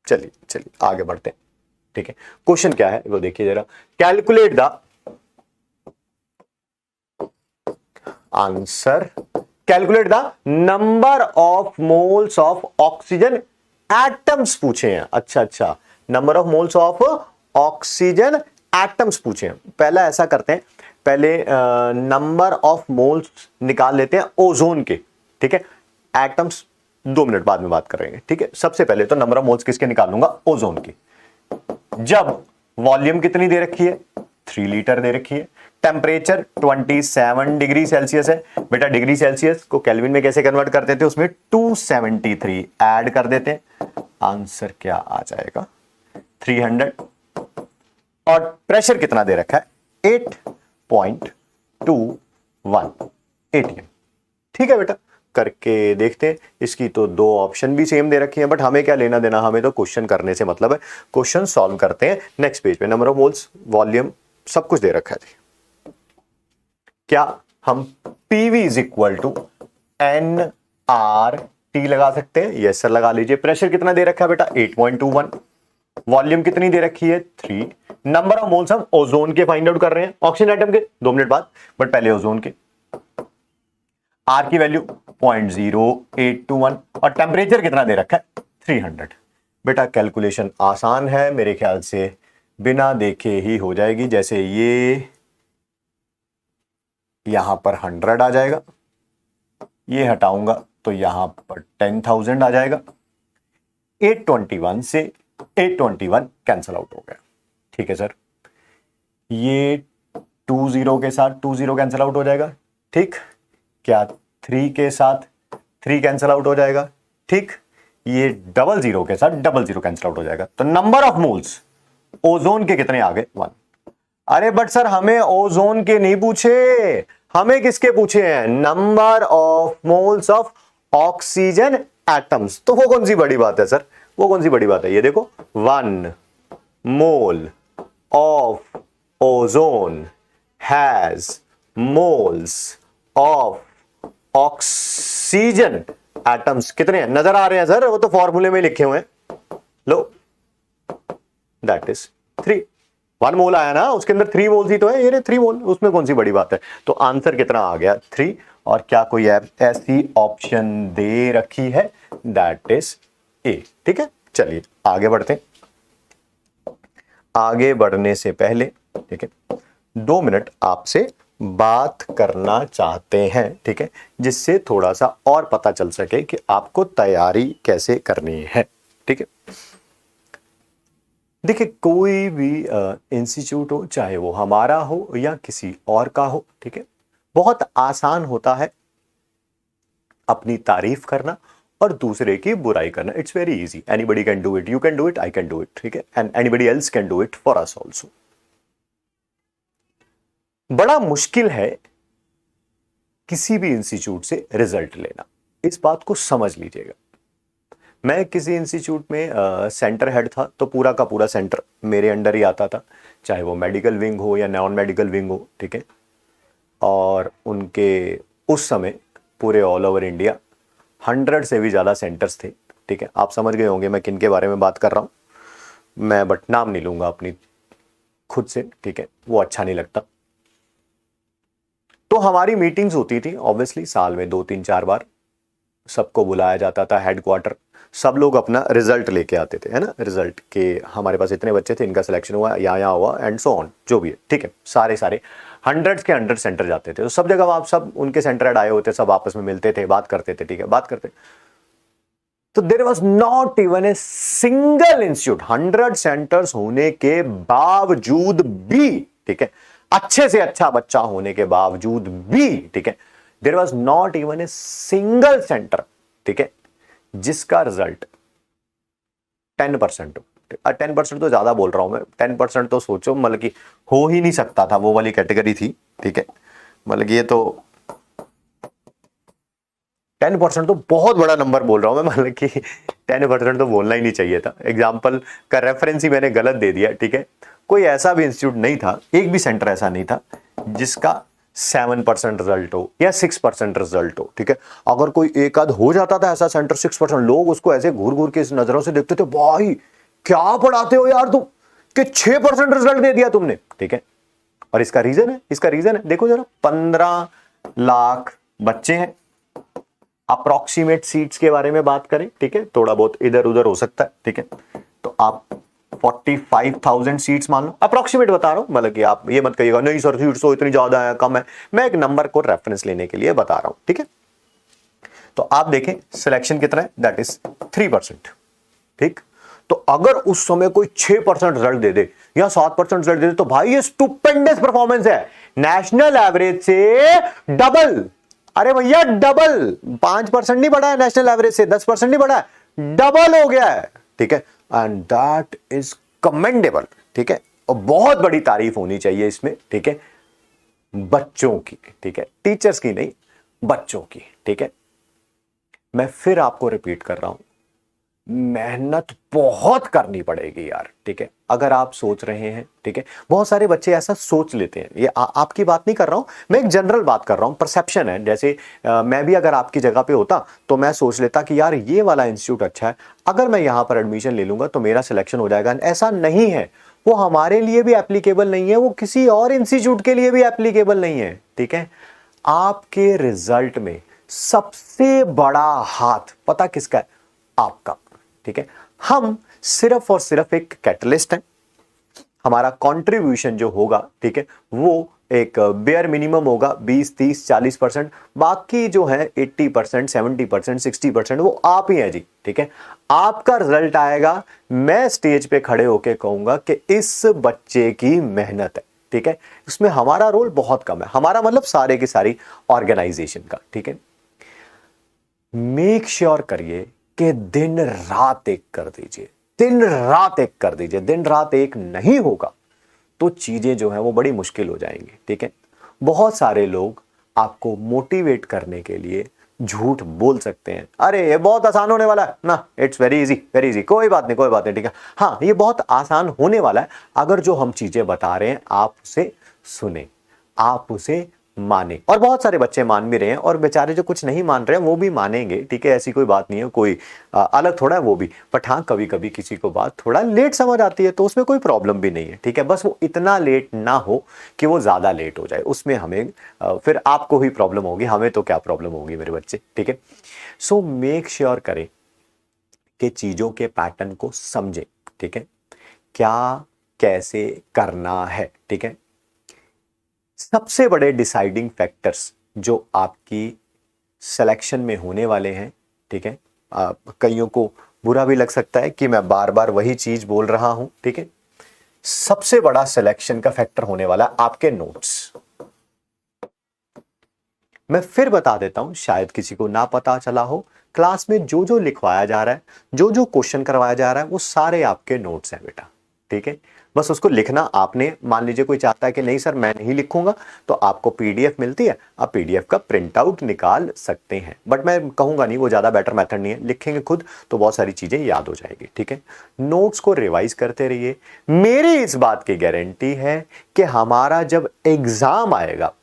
चलिए आगे बढ़ते हैं। ठीक है, क्वेश्चन क्या है वो देखिए जरा। Calculate the answer, calculate the number of moles of oxygen atoms पूछे हैं। अच्छा, number of moles of oxygen atoms पूछे हैं। पहला ऐसा करते हैं, पहले नंबर ऑफ मोल्स निकाल लेते हैं ओजोन के। ठीक है, एटम्स 2 मिनट बाद में बात करेंगे। ठीक है, सबसे पहले तो नंबर ऑफ मोल्स किसके निकालूंगा, ओजोन की। जब वॉल्यूम कितनी दे रखी है, 3 लीटर दे रखी है। टेम्परेचर 27 डिग्री सेल्सियस है। बेटा डिग्री सेल्सियस को केल्विन में कैसे कन्वर्ट करते थे, उसमें 273 ऐड कर देते हैं। आंसर क्या आ जाएगा, 300। और प्रेशर कितना दे रखा है, 8.21 एटीएम। ठीक है बेटा, करके देखते हैं। इसकी तो 2 ऑप्शन भी सेम दे रखी हैं, बट हमें क्या लेना देना, हमें तो क्वेश्चन करने से मतलब है। क्वेश्चन सॉल्व करते हैं। नेक्स्ट पेज पे नंबर ऑफ मोल्स, वॉल्यूम, सब कुछ दे रखा है। क्या हम PV is equal to nRT लगा सकते हैं? यस सर, लगा लीजिए। प्रेशर कितना दे रखा है बेटा, 8.21। वॉल्यूम कितनी दे रखी है, 3। नंबर ऑफ मोल्स हम ओजोन के फाइंड आउट कर रहे हैं, ऑक्सीजन एटम के 2 मिनट बाद, बट पहले ओजोन के। आर की वैल्यू 0.0821 और टेम्परेचर कितना दे रखा है, 300। बेटा कैलकुलेशन आसान है, मेरे ख्याल से बिना देखे ही हो जाएगी। जैसे ये यहां पर 100 आ जाएगा, ये हटाऊंगा तो यहां पर 10,000 आ जाएगा। 821 से 821 कैंसल आउट हो गया। ठीक है सर, ये 20 के साथ 20 कैंसल आउट हो जाएगा। ठीक, क्या 3 के साथ 3 कैंसल आउट हो जाएगा। ठीक, ये 00 के साथ 00 कैंसल आउट हो जाएगा। तो नंबर ऑफ मोल्स ओजोन के कितने आ गए, 1। अरे बट सर हमें ओजोन के नहीं पूछे, हमें किसके पूछे हैं, number of moles of oxygen atoms. तो वो कौन सी बड़ी बात है सर, वो कौन सी बड़ी बात है, ये देखो 1 mole of ozone has moles of oxygen atoms. कितने हैं, नजर आ रहे हैं सर, वो तो फॉर्मूले में लिखे हुए हैं। लो, दैट इज 3। 1 मोल आया ना, उसके अंदर 3 मोल्स ही तो है, ये 3 मोल, उसमें कौन सी बड़ी बात है। तो आंसर कितना आ गया, 3। और क्या कोई ऐसी ऑप्शन दे रखी है, दैट इज ए। ठीक है, चलिए आगे बढ़ते हैं। आगे बढ़ने से पहले ठीक है 2 मिनट आपसे बात करना चाहते हैं। ठीक है, जिससे थोड़ा सा और पता चल सके कि आपको तैयारी कैसे करनी है। ठीक है, देखिए कोई भी इंस्टीट्यूट हो, चाहे वो हमारा हो या किसी और का हो, ठीक है, बहुत आसान होता है अपनी तारीफ करना और दूसरे की बुराई करना। It's very easy, anybody can do it, you can do it, I can do it, ठीक है, and anybody else can do it for us also. बड़ा मुश्किल है किसी भी इंस्टीट्यूट से रिजल्ट लेना, इस बात को समझ लीजिएगा। मैं किसी इंस्टीट्यूट में सेंटर हेड था, तो पूरा का पूरा सेंटर मेरे अंडर ही आता था, चाहे वो मेडिकल विंग हो या नॉन मेडिकल विंग हो, ठीक है। और उनके उस समय पूरे ऑल ओवर इंडिया 100 से भी ज़्यादा सेंटर्स थे, ठीक है। आप समझ गए होंगे मैं किन के बारे में बात कर रहा हूँ, मैं बट नाम नहीं लूँगा अपनी खुद से, ठीक है, वो अच्छा नहीं लगता। तो हमारी मीटिंग्स होती थी ऑब्वियसली साल में 2-3-4 बार, सबको बुलाया जाता था हेडक्वार्टर, सब लोग अपना रिजल्ट लेके आते थे, है ना, रिजल्ट के हमारे पास इतने बच्चे थे, इनका सिलेक्शन हुआ, यहाँ हुआ, एंड सो ऑन, जो भी है, ठीक है। सारे 100 के 100 सेंटर जाते थे, तो सब जगह आप सब उनके सेंटर हेड आए होते, सब आपस में मिलते थे, बात करते थे, ठीक है, बात करते। तो there was not even a single institute, 100 centres होने के बावजूद भी, ठीक है, अच्छे से अच्छा बच्चा होने के बावजूद भी, ठीक है, there was not even a single centre, ठीक है, जिसका रिजल्ट 10% हो। 10% तो ज्यादा बोल रहा हूं मैं, 10% तो सोचो मतलब कि हो ही नहीं सकता था, वो वाली कैटेगरी थी, ठीक है। मतलब ये तो 10% तो बहुत बड़ा नंबर बोल रहा हूं मैं, मतलब कि 10% तो बोलना ही नहीं चाहिए था। एग्जाम्पल का रेफरेंस ही मैंने गलत दे दिया, ठीक है। कोई ऐसा भी इंस्टीट्यूट नहीं था, एक भी सेंटर ऐसा नहीं था जिसका 7% रिजल्ट हो या 6% रिजल्ट हो, ठीक है। अगर कोई एक आध हो जाता था ऐसा सेंटर 6%, लोग उसको ऐसे घूर घूर के इस नजरों से देखते थे, भाई क्या पढ़ाते हो यार तुम, कि 6% रिजल्ट दे दिया तुमने, ठीक है। और इसका रीजन है, देखो जरा, 15 लाख बच्चे हैं, अप्रोक्सीमेट सीट्स के बारे में बात करें, ठीक है, थोड़ा बहुत इधर उधर हो सकता है, ठीक है। तो आप 45,000 सीट्स मान लो, अप्रोक्सीमेट बता रहा हूं, मतलब कि आप ये मत कहिएगा नहीं सर सीट्स तो इतनी ज्यादा है, कम है, मैं एक नंबर को रेफरेंस लेने के लिए बता रहा हूं, ठीक है। तो आप देखें सिलेक्शन कितना है, दैट इज 3%, ठीक। तो अगर उस समय कोई 6% रिजल्ट दे दे या 7% रिजल्ट दे दे, तो भाई ये स्टुपेंडस परफॉर्मेंस है, नेशनल एवरेज से डबल। अरे भैया डबल, 5% नहीं बढ़ा है नेशनल एवरेज से, 10% नहीं बढ़ा है, डबल हो गया है, ठीक है। एंड दैट इज कमेंडेबल, ठीक है, और बहुत बड़ी तारीफ होनी चाहिए इसमें, ठीक है, बच्चों की, ठीक है, टीचर्स की नहीं, बच्चों की, ठीक है। मैं फिर आपको रिपीट कर रहा हूं, मेहनत बहुत करनी पड़ेगी यार, ठीक है। अगर आप सोच रहे हैं, ठीक है, बहुत सारे बच्चे ऐसा सोच लेते हैं, ये आपकी बात नहीं कर रहा हूं मैं, एक जनरल बात कर रहा हूं, परसेप्शन है। जैसे मैं भी अगर आपकी जगह पे होता तो मैं सोच लेता कि यार ये वाला इंस्टीट्यूट अच्छा है, अगर मैं यहां पर एडमिशन ले लूंगा तो मेरा सिलेक्शन हो जाएगा। ऐसा नहीं है, वो हमारे लिए भी एप्लीकेबल नहीं है, वो किसी और इंस्टीट्यूट के लिए भी एप्लीकेबल नहीं है, ठीक है। आपके रिजल्ट में सबसे बड़ा हाथ पता किसका है? आपका, ठीक है। हम सिर्फ और सिर्फ एक कैटलिस्ट हैं, हमारा कंट्रीब्यूशन जो होगा, ठीक है, वो एक बेयर मिनिमम होगा 20, 30, 40%, बाकी जो है 80%, 70%, 60% वो आप ही हैं जी, ठीक है। आपका रिजल्ट आएगा, मैं स्टेज पे खड़े होके कहूंगा कि इस बच्चे की मेहनत है, ठीक है। उसमें हमारा रोल बहुत कम है, हमारा मतलब सारे की सारी ऑर्गेनाइजेशन का, ठीक है। मेक श्योर करिए कि दिन रात एक कर दीजिए, दिन रात एक कर दीजिए। दिन रात एक नहीं होगा तो चीजें जो है वो बड़ी मुश्किल हो जाएंगी, ठीक है। बहुत सारे लोग आपको मोटिवेट करने के लिए झूठ बोल सकते हैं, अरे ये बहुत आसान होने वाला है ना, it's very easy, very easy, कोई बात नहीं, कोई बात नहीं, ठीक है। हाँ, ये बहुत आसान होने वाला है अगर जो हम चीजें बता रहे हैं आप उसे सुने, आप उसे माने। और बहुत सारे बच्चे मान भी रहे हैं, और बेचारे जो कुछ नहीं मान रहे हैं वो भी मानेंगे, ठीक है, ऐसी कोई बात नहीं है, कोई अलग थोड़ा है वो भी। बट हाँ, कभी कभी किसी को बात थोड़ा लेट समझ आती है तो उसमें कोई प्रॉब्लम भी नहीं है, ठीक है। बस वो इतना लेट ना हो कि वो ज्यादा लेट हो जाए, उसमें हमें फिर आपको ही प्रॉब्लम होगी, हमें तो क्या प्रॉब्लम होगी मेरे बच्चे, ठीक है। सो मेक श्योर करें कि चीजों के पैटर्न को समझें, ठीक है, क्या कैसे करना है, ठीक है। सबसे बड़े डिसाइडिंग फैक्टर्स जो आपकी सिलेक्शन में होने वाले हैं, ठीक है, कईयों को बुरा भी लग सकता है कि मैं बार बार वही चीज बोल रहा हूं, ठीक है। सबसे बड़ा सिलेक्शन का फैक्टर होने वाला है आपके नोट्स। मैं फिर बता देता हूं, शायद किसी को ना पता चला हो, क्लास में जो जो लिखवाया जा रहा है, जो जो क्वेश्चन करवाया जा रहा है, वो सारे आपके नोट्स हैं बेटा, ठीक है। बस उसको लिखना आपने, मान लीजिए कोई चाहता है कि नहीं सर मैं नहीं लिखूंगा, तो आपको पीडीएफ मिलती है, आप पीडीएफ का प्रिंट आउट निकाल सकते हैं, बट मैं कहूंगा नहीं, वो ज्यादा बेटर मेथड नहीं है, लिखेंगे खुद तो बहुत सारी चीजें याद हो जाएगी, ठीक है। नोट्स को रिवाइज करते रहिए, मेरी इस बात की गारंटी है कि हमारा जब एग्जाम आएगा,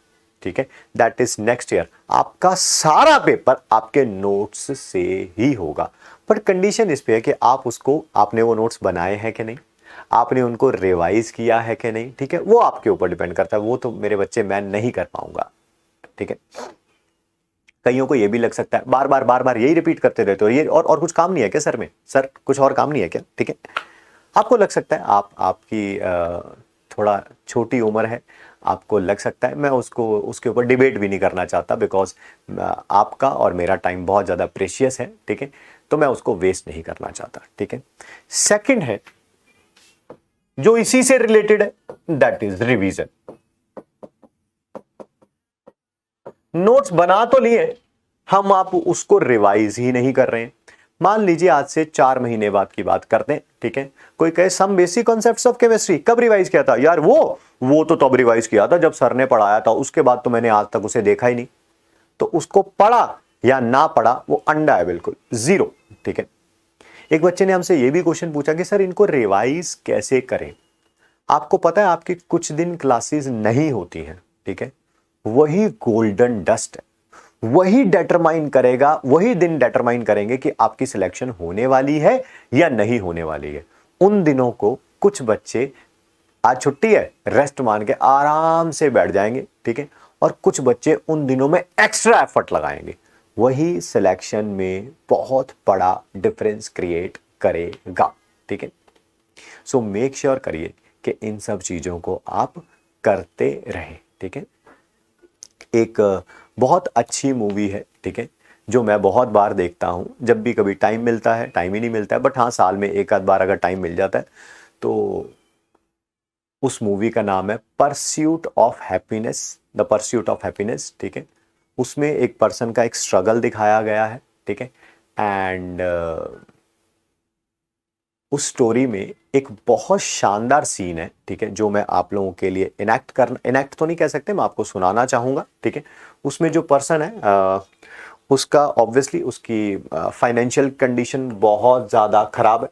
ठीक है, दैट इज नेक्स्ट ईयर, आपका सारा पेपर आपके नोट्स से ही होगा। बट कंडीशन इस पे है कि आप उसको, आपने वो नोट्स बनाए हैं कि नहीं, आपने उनको रिवाइज किया है कि नहीं, ठीक है, वो आपके ऊपर डिपेंड करता है। वो तो मेरे बच्चे मैं नहीं कर पाऊंगा, ठीक है। कईयों को ये भी लग सकता है बार बार यही रिपीट करते रहते हो, ये और कुछ काम नहीं है क्या सर में, सर कुछ और काम नहीं है क्या, ठीक है। आपको लग सकता है, आपकी थोड़ा छोटी उम्र है, आपको लग सकता है, मैं उसके ऊपर डिबेट भी नहीं करना चाहता, बिकॉज आपका और मेरा टाइम बहुत ज़्यादा प्रेशियस है, ठीक है, तो मैं उसको वेस्ट नहीं करना चाहता, ठीक है। सेकंड है जो इसी से रिलेटेड है, दैट इज रिवीजन। नोट्स बना तो लिए, हम आप उसको रिवाइज ही नहीं कर रहे हैं। मान लीजिए आज से 4 महीने बाद की बात करते हैं, ठीक है। कोई कहे some basic concepts of chemistry कब रिवाइज किया था, यार वो तो तब रिवाइज किया था जब सर ने पढ़ाया था, उसके बाद तो मैंने आज तक उसे देखा ही नहीं। तो उसको पढ़ा या ना पढ़ा वो अंडा है, बिल्कुल जीरो, ठीक है। एक बच्चे ने हमसे ये भी क्वेश्चन पूछा कि सर इनको रिवाइज कैसे करें। आपको पता है आपकी कुछ दिन क्लासेस नहीं होती हैं, ठीक है, वही गोल्डन डस्ट है, वही डिटरमाइन करेगा, वही दिन डिटरमाइन करेंगे कि आपकी सिलेक्शन होने वाली है या नहीं होने वाली है। उन दिनों को कुछ बच्चे, आज छुट्टी है, रेस्ट मान के आराम से बैठ जाएंगे, ठीक है, और कुछ बच्चे उन दिनों में एक्स्ट्रा एफर्ट लगाएंगे, वही सिलेक्शन में बहुत बड़ा डिफरेंस क्रिएट करेगा, ठीक है। सो मेक श्योर करिए कि इन सब चीजों को आप करते रहें, ठीक है। एक बहुत अच्छी मूवी है, ठीक है, जो मैं बहुत बार देखता हूं, जब भी कभी टाइम मिलता है, टाइम ही नहीं मिलता है, बट हाँ साल में एक आध बार अगर टाइम मिल जाता है तो उस मूवी का नाम है pursuit of happiness, the pursuit of happiness, ठीक है। उसमें एक पर्सन का एक स्ट्रगल दिखाया गया है, ठीक है, एंड उस स्टोरी में एक बहुत शानदार सीन है, ठीक है, जो मैं आप लोगों के लिए इनैक्ट तो नहीं कह सकते, मैं आपको सुनाना चाहूंगा, ठीक है। उसमें जो पर्सन है उसका ऑब्वियसली उसकी फाइनेंशियल कंडीशन बहुत ज़्यादा खराब है,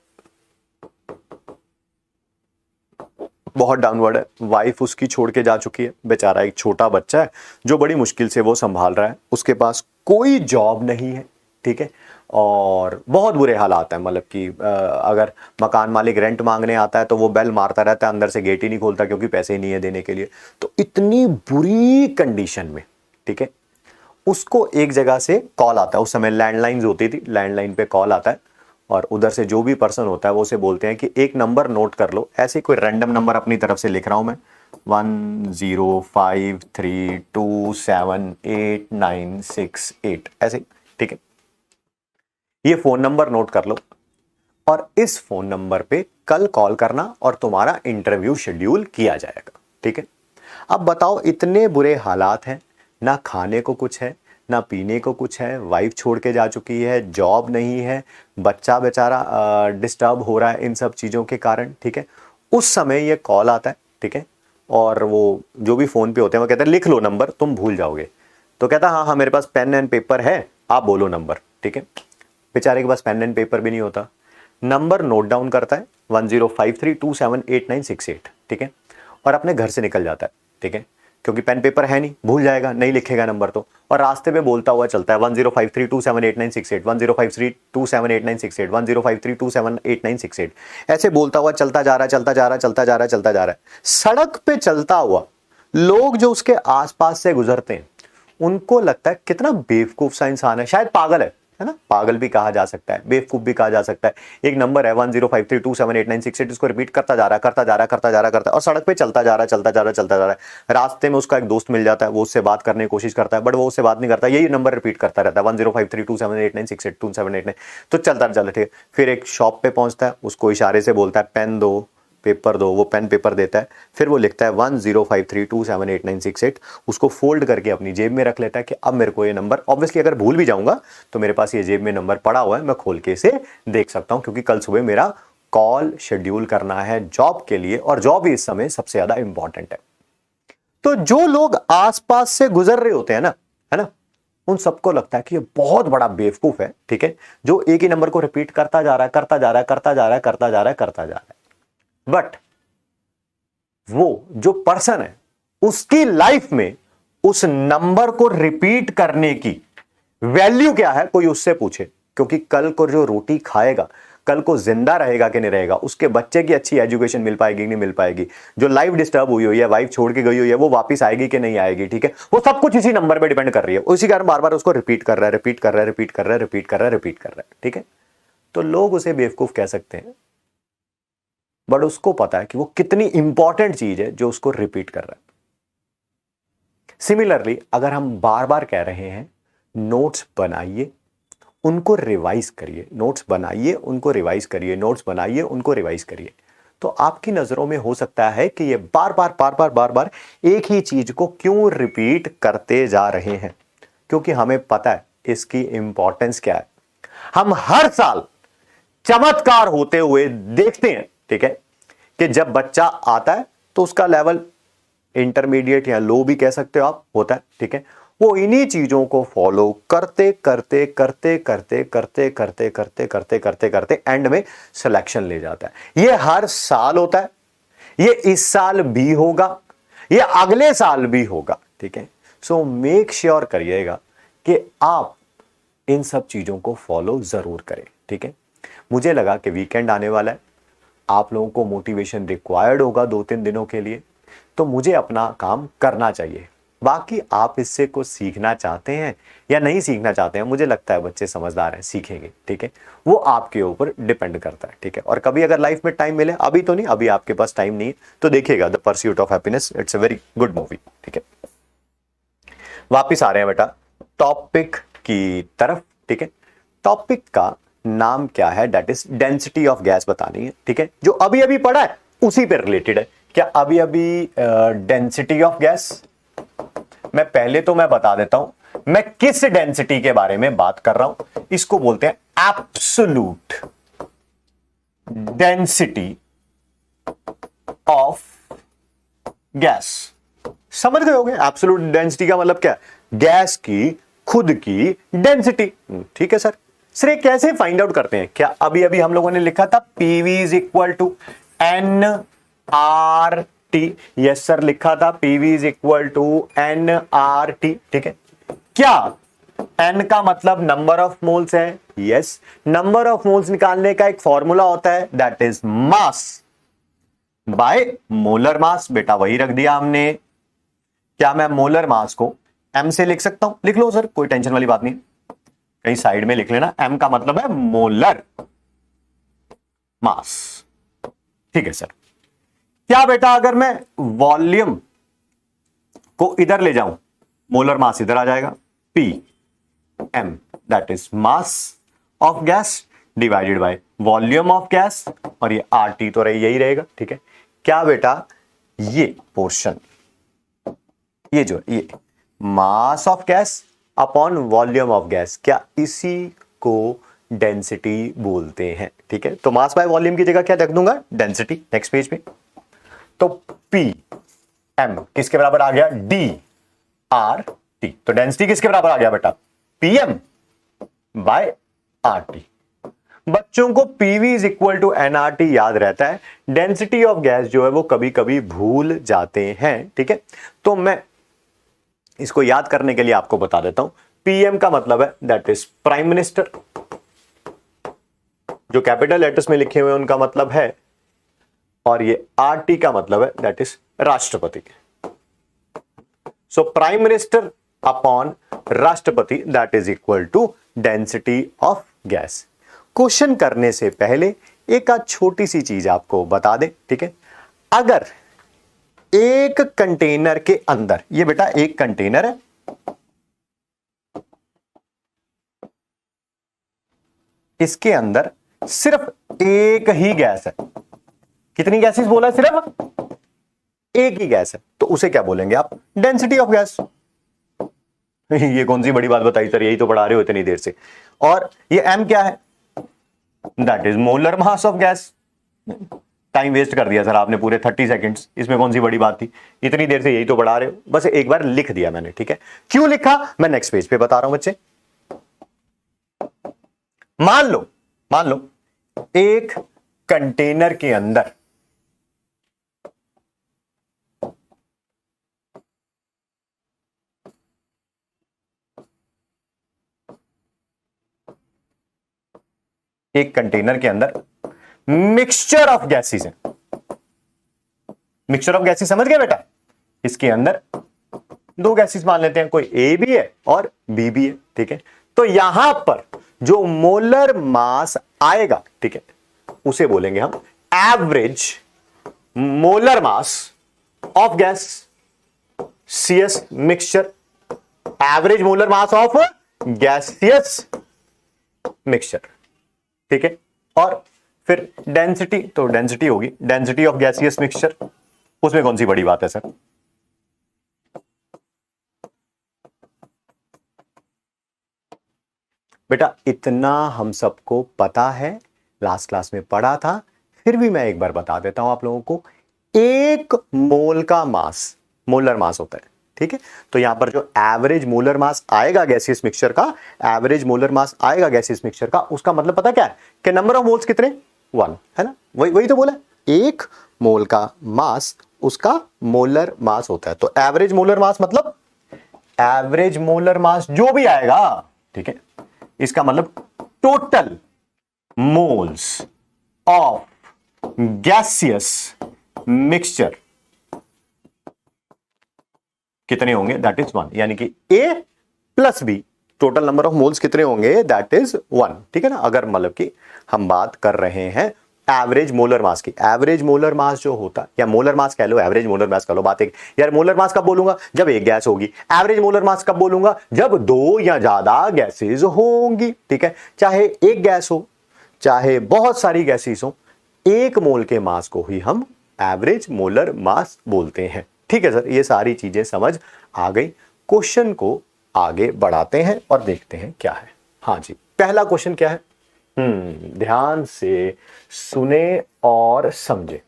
बहुत डाउनवर्ड है, वाइफ उसकी छोड़ के जा चुकी है, बेचारा एक छोटा बच्चा है जो बड़ी मुश्किल से वो संभाल रहा है, उसके पास कोई जॉब नहीं है, ठीक है, और बहुत बुरे हालात हैं, मतलब कि अगर मकान मालिक रेंट मांगने आता है तो वो बेल मारता रहता है, अंदर से गेट ही नहीं खोलता क्योंकि पैसे ही नहीं है देने के लिए। तो इतनी बुरी कंडीशन में, ठीक है, उसको एक जगह से कॉल आता है, उस समय लैंडलाइंस होती थी, लैंडलाइन पे कॉल आता है और उधर से जो भी पर्सन होता है वो उसे बोलते हैं कि एक नंबर नोट कर लो, ऐसे कोई रैंडम नंबर अपनी तरफ से लिख रहा हूं मैं, 1053278968 ऐसे, ठीक है, ये फोन नंबर नोट कर लो और इस फोन नंबर पे कल कॉल करना और तुम्हारा इंटरव्यू शेड्यूल किया जाएगा, ठीक है। अब बताओ इतने बुरे हालात हैं, ना खाने को कुछ है, ना पीने को कुछ है, वाइफ छोड़ के जा चुकी है, जॉब नहीं है, बच्चा बेचारा डिस्टर्ब हो रहा है इन सब चीज़ों के कारण, ठीक है। उस समय ये कॉल आता है, ठीक है, और वो जो भी फ़ोन पे होते हैं वो कहते हैं लिख लो नंबर, तुम भूल जाओगे। तो कहता हाँ हाँ मेरे पास पेन एंड पेपर है, आप बोलो नंबर, ठीक है। बेचारे के पास पेन एंड पेपर भी नहीं होता, नंबर नोट डाउन करता है 1053278968, ठीक है, और अपने घर से निकल जाता है, ठीक है, क्योंकि पेन पेपर है नहीं, भूल जाएगा, नहीं लिखेगा नंबर तो, और रास्ते पे बोलता हुआ चलता है 1053278968, 1053278968, 1053278968, ऐसे बोलता हुआ चलता जा रहा है, चलता जा रहा है, चलता जा रहा है, चलता जा रहा है। सड़क पे चलता हुआ लोग जो उसके आसपास से गुजरते हैं उनको लगता है कितना बेवकूफ सा इंसान है, शायद पागल है ना, पागल भी कहा जा सकता है, बेवकूफ भी कहा जा सकता है। एक नंबर है 1053278968, इसको रिपीट करता जा रहा है, करता जा रहा है, करता जा रहा है, करता, और सड़क पे चलता जा रहा है, चलता जा रहा है, चलता जा रहा है। रास्ते में उसका एक दोस्त मिल जाता है, वो उससे बात करने की कोशिश करता है, बट वो उससे बात नहीं करता, यही नंबर रिपीट करता रहता है 1053278968, तो चलता चलता, ठीक है। फिर एक शॉप पे पहुंचता है, उसको इशारे से बोलता है पेन दो, पेपर दो, वो पेन पेपर देता है, फिर वो लिखता है 1053278968, उसको फोल्ड करके अपनी जेब में रख लेता है कि अब मेरे को ये नंबर, ऑब्वियसली अगर भूल भी जाऊंगा तो मेरे पास ये जेब में नंबर पड़ा हुआ है, मैं खोल के इसे देख सकता हूं, क्योंकि कल सुबह मेरा कॉल शेड्यूल करना है जॉब के लिए, और जॉब इस समय सबसे ज्यादा इंपॉर्टेंट है। तो जो लोग आसपास से गुजर रहे होते हैं ना, है ना, उन सबको लगता है कि ये बहुत बड़ा बेवकूफ है, ठीक है, जो एक ही नंबर को रिपीट करता जा रहा है, करता जा रहा है, करता जा रहा है, करता जा रहा है, करता जा रहा है। बट वो जो पर्सन है, उसकी लाइफ में उस नंबर को रिपीट करने की वैल्यू क्या है, कोई उससे पूछे, क्योंकि कल को जो रोटी खाएगा, कल को जिंदा रहेगा कि नहीं रहेगा, उसके बच्चे की अच्छी एजुकेशन मिल पाएगी कि नहीं मिल पाएगी, जो लाइफ डिस्टर्ब हुई हुई है, वाइफ छोड़ के गई हुई है, वो वापस आएगी कि नहीं आएगी, ठीक है, वो सब कुछ इसी नंबर पे डिपेंड कर रही है। उसी कारण बार बार उसको रिपीट कर रहा है, रिपीट कर रहा है, रिपीट कर रहा है, रिपीट कर रहा है, रिपीट कर रहा है, ठीक है। तो लोग उसे बेवकूफ कह सकते हैं, बट उसको पता है कि वो कितनी इंपॉर्टेंट चीज है जो उसको रिपीट कर रहा है। सिमिलरली अगर हम बार बार कह रहे हैं नोट्स बनाइए, उनको रिवाइज करिए, नोट्स बनाइए, उनको रिवाइज करिए, नोट्स बनाइए, उनको रिवाइज करिए, तो आपकी नजरों में हो सकता है कि ये बार बार बार बार बार बार एक ही चीज को क्यों रिपीट करते जा रहे हैं, क्योंकि हमें पता है इसकी इंपॉर्टेंस क्या है। हम हर साल चमत्कार होते हुए देखते हैं, ठीक है, कि जब बच्चा आता है तो उसका लेवल इंटरमीडिएट या लो भी कह सकते हो आप, होता है, ठीक है, वो इन्हीं चीजों को फॉलो करते करते करते करते करते करते करते करते करते करते एंड में सिलेक्शन ले जाता है। ये हर साल होता है, ये इस साल भी होगा, ये अगले साल भी होगा, ठीक है। सो मेक श्योर करिएगा कि आप इन सब चीजों को फॉलो जरूर करें, ठीक है। मुझे लगा कि वीकेंड आने वाला है, आप लोगों को मोटिवेशन रिक्वायर्ड होगा 2-3 दिनों के लिए, तो मुझे अपना काम करना चाहिए। बाकी आप इससे कुछ सीखना चाहते हैं या नहीं सीखना चाहते हैं, मुझे लगता है बच्चे समझदार हैं, सीखेंगे, ठीक है, वो आपके ऊपर डिपेंड करता है, ठीक है। और कभी अगर लाइफ में टाइम मिले, अभी तो नहीं, अभी आपके पास टाइम नहीं है, तो देखिएगा the pursuit of happiness, it's a very good movie, ठीक है। वापिस आ रहे हैं बेटा टॉपिक की तरफ, ठीक है। टॉपिक का नाम क्या है, that is density of gas बतानी है, ठीक है। जो अभी अभी पढ़ा है उसी पे रिलेटेड है। क्या अभी अभी डेंसिटी ऑफ गैस, मैं बता देता हूं मैं किस डेंसिटी के बारे में बात कर रहा हूं। इसको बोलते हैं एब्सोल्यूट डेंसिटी ऑफ गैस। समझ गए होंगे एब्सोल्यूट डेंसिटी का मतलब क्या, गैस की खुद की डेंसिटी, ठीक है सर। सर कैसे फाइंड आउट करते हैं, क्या अभी अभी हम लोगों ने लिखा था PV is equal to N R T, yes sir लिखा था PV is equal to N R T, ठीक है। क्या एन का मतलब नंबर ऑफ मोल्स है, यस। नंबर ऑफ मोल्स निकालने का एक फॉर्मूला होता है, that is mass by molar mass, बेटा वही रख दिया हमने। क्या मैं मोलर मास को एम से लिख सकता हूं, लिख लो सर, कोई टेंशन वाली बात नहीं, कहीं साइड में लिख लेना, एम का मतलब है मोलर मास, ठीक है सर। क्या बेटा अगर मैं वॉल्यूम को इधर ले जाऊं, मोलर मास इधर आ जाएगा, P M that is mass of gas divided by volume of gas, और ये आर टी तो यही रहेगा, ठीक है। क्या बेटा ये पोर्शन, ये जो ये मास of gas upon volume of gas, क्या इसी को डेंसिटी बोलते हैं, ठीक है। तो मास बाय वॉल्यूम की जगह क्या रख दूंगा, डेंसिटी। नेक्स्ट पेज पे तो पी एम किसके बराबर आ गया, डी आर टी। तो डेंसिटी किसके बराबर आ गया बेटा, P M by R T. बच्चों को PV is equal to NRT याद रहता है, डेंसिटी ऑफ गैस जो है वो कभी कभी भूल जाते हैं, ठीक है। तो मैं इसको याद करने के लिए आपको बता देता हूं, पीएम का मतलब है दैट इज प्राइम मिनिस्टर, जो कैपिटल लेटर्स में लिखे हुए उनका मतलब है, और ये आरटी का मतलब है दैट इज राष्ट्रपति। सो प्राइम मिनिस्टर अपॉन राष्ट्रपति that is equal to density of gas. Question करने से पहले एक छोटी सी चीज आपको बता दें, ठीक है। अगर एक कंटेनर के अंदर, ये बेटा एक कंटेनर है, इसके अंदर सिर्फ एक ही गैस है, कितनी गैसेस बोला, सिर्फ एक ही गैस है, तो उसे क्या बोलेंगे आप, डेंसिटी ऑफ गैस। ये कौन सी बड़ी बात बताई सर, यही तो पढ़ा रहे हो इतनी देर से। और ये m क्या है, that is molar mass of gas. Time waste कर दिया सर आपने पूरे 30 सेकंड्स, इसमें कौन सी बड़ी बात थी, इतनी देर से यही तो पढ़ा रहे हो, बस एक बार लिख दिया मैंने, ठीक है। क्यों लिखा मैं नेक्स्ट पेज पे बता रहा हूं बच्चे। मान लो एक कंटेनर के अंदर मिक्सचर ऑफ गैसेस है। मिक्सचर ऑफ गैसेस समझ गए बेटा, इसके अंदर दो गैसेस मान लेते हैं, कोई ए भी है और बी भी है, ठीक है। तो यहां पर जो मोलर मास आएगा, ठीक है, उसे बोलेंगे हम average molar mass of gas CS mixture, average molar mass of gaseous mixture, ठीक है। और फिर डेंसिटी, तो डेंसिटी होगी डेंसिटी ऑफ गैसियस मिक्सचर, उसमें कौन सी बड़ी बात है सर। बेटा इतना हम सबको पता है, लास्ट क्लास में पढ़ा था, फिर भी मैं एक बार बता देता हूं आप लोगों को। एक मोल का मास मोलर मास होता है, ठीक है। तो यहां पर जो एवरेज मोलर मास आएगा गैसियस मिक्सचर का, एवरेज मोलर मास आएगा गैसियस मिक्सचर का, उसका मतलब पता क्या है कि नंबर ऑफ मोल्स कितने, 1 है ना, वही तो बोला, एक मोल का मास उसका मोलर मास होता है। तो एवरेज मोलर मास मतलब एवरेज मोलर मास जो भी आएगा, ठीक है, इसका मतलब total moles of gaseous mixture कितने होंगे, दैट इज 1, यानी कि A plus B total number of moles कितने होंगे, दैट इज 1, ठीक है ना। अगर मतलब कि हम बात कर रहे हैं एवरेज मोलर मास की, एवरेज मोलर मास जो होता है, या मोलर मास कह लो, एवरेज मोलर मास कह लो, बात एक यार। मोलर मास कब बोलूंगा, जब एक गैस होगी। एवरेज मोलर मास कब बोलूंगा, जब दो या ज्यादा गैसेज होंगी, ठीक है। चाहे एक गैस हो, चाहे बहुत सारी गैसेज हो, एक मोल के मास को ही हम एवरेज मोलर मास बोलते हैं, ठीक है सर। ये सारी चीजें समझ आ गई। क्वेश्चन को आगे बढ़ाते हैं और देखते हैं क्या है। हाँ जी, पहला क्वेश्चन क्या है, ध्यान से सुने और समझे।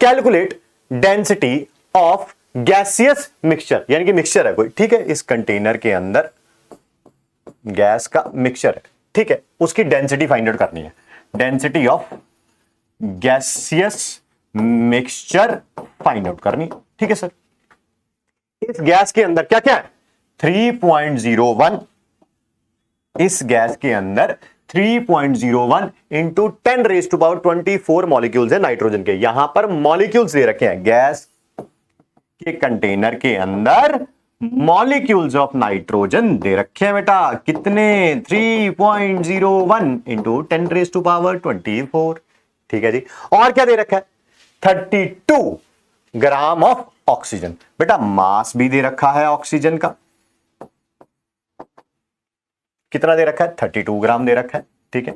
Calculate density of gaseous mixture, यानी कि मिक्सचर है कोई, ठीक है, इस कंटेनर के अंदर गैस का मिक्सचर है, ठीक है, उसकी डेंसिटी फाइंड आउट करनी है। Density of gaseous mixture find out करनी, ठीक है सर। इस गैस के अंदर क्या क्या है, 3.01, इस गैस के अंदर 3.01 इंटू 10⁻24 मॉलिक्यूल्स है नाइट्रोजन के। यहां पर मॉलिक्यूल्स दे रखे हैं, गैस के कंटेनर के अंदर मॉलिक्यूल्स ऑफ नाइट्रोजन दे रखे हैं बेटा, कितने, 3.01 इंटू 10⁻24, ठीक है जी। और क्या दे रखा है, 32 ग्राम ऑफ ऑक्सीजन। बेटा मास भी दे रखा है ऑक्सीजन का, कितना दे रखा है, 32 ग्राम दे रखा है, ठीक है।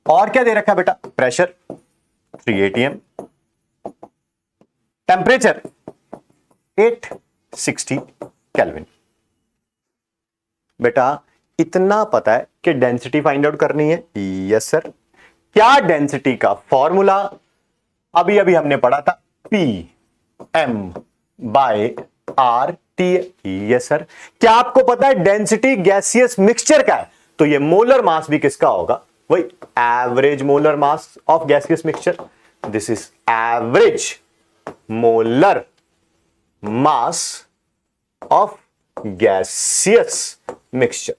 और क्या दे रखा है बेटा, प्रेशर 3 atm, टेंपरेचर 860 केल्विन। बेटा इतना पता है कि डेंसिटी फाइंड आउट करनी है, यस सर। क्या डेंसिटी का फॉर्मूला, अभी अभी हमने पढ़ा था, PM/RT, यस सर। क्या आपको पता है डेंसिटी गैसियस मिक्सचर का है, तो ये मोलर मास भी किसका होगा, वही average molar mass of gaseous mixture. This is average molar mass of gaseous mixture,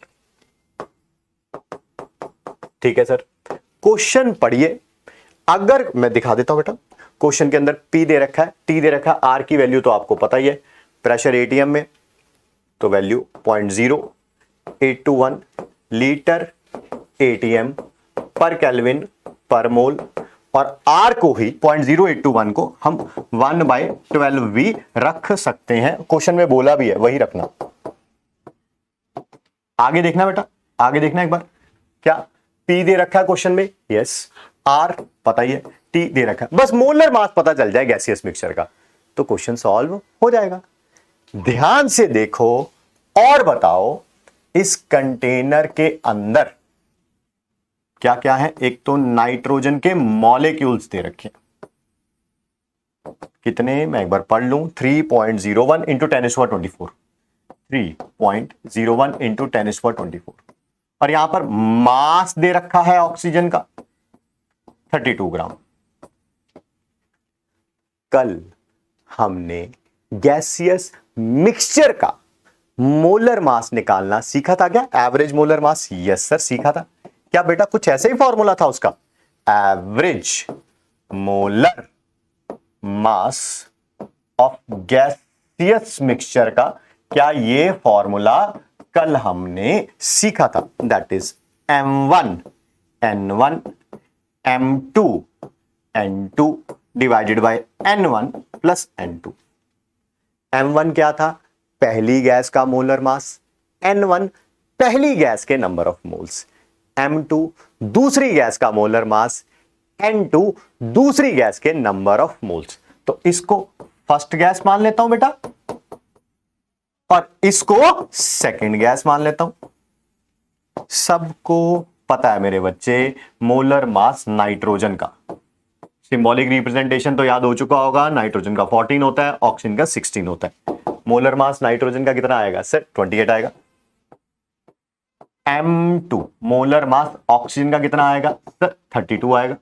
ठीक है सर। क्वेश्चन पढ़िए, अगर मैं दिखा देता हूं बेटा, क्वेश्चन के अंदर P दे रखा है, T दे रखा है, R की वैल्यू तो आपको पता ही है, प्रेशर ATM में तो वैल्यू 0.0821 लीटर ATM पर केल्विन पर मोल, और R को ही 0.0821 को हम 1/12V रख सकते हैं। क्वेश्चन में बोला भी है, वही रखना। आगे देखना बेटा, आगे देखना एक बार, क्या P दे रखा है क्वेश्चन में, यस। आर पता ही है, टी दे रखा है, बस मोलर मास पता चल जाए गैसियस मिक्सचर का तो क्वेश्चन सॉल्व हो जाएगा। ध्यान से देखो और बताओ इस कंटेनर के अंदर क्या क्या है। एक तो नाइट्रोजन के मॉलिक्यूल्स दे रखे हैं, कितने मैं एक बार पढ़ लूं, 3.01 इंटू 10⁻²4, 3.01 इंटू 10⁻²4। और यहां पर मास दे रखा है ऑक्सीजन का 32 ग्राम। कल हमने गैसियस मिक्सचर का मोलर मास निकालना सीखा था क्या? एवरेज मोलर मास, यस सर सीखा था। क्या बेटा कुछ ऐसे ही फॉर्मूला था उसका, average molar mass of gaseous mixture का? क्या ये फॉर्मूला कल हमने सीखा था? That is M1 N1 M2 N2 divided by N1 plus N2। M1 क्या था? पहली गैस का मोलर मास, N1 पहली गैस के नंबर ऑफ मोल्स, M2 दूसरी गैस का मोलर मास, N2 दूसरी गैस के नंबर ऑफ मोल्स। तो इसको फर्स्ट गैस मान लेता हूं बेटा और इसको सेकंड गैस मान लेता हूं। सबको पता है मेरे बच्चे मोलर मास नाइट्रोजन का सिंबॉलिक रिप्रेजेंटेशन तो याद हो चुका होगा, नाइट्रोजन का 14 होता है, ऑक्सीजन का 16 होता है। मोलर मास नाइट्रोजन का कितना आएगा सर? 28 आएगा। M2 मोलर मास ऑक्सीजन का कितना आएगा सर? 32 आएगा।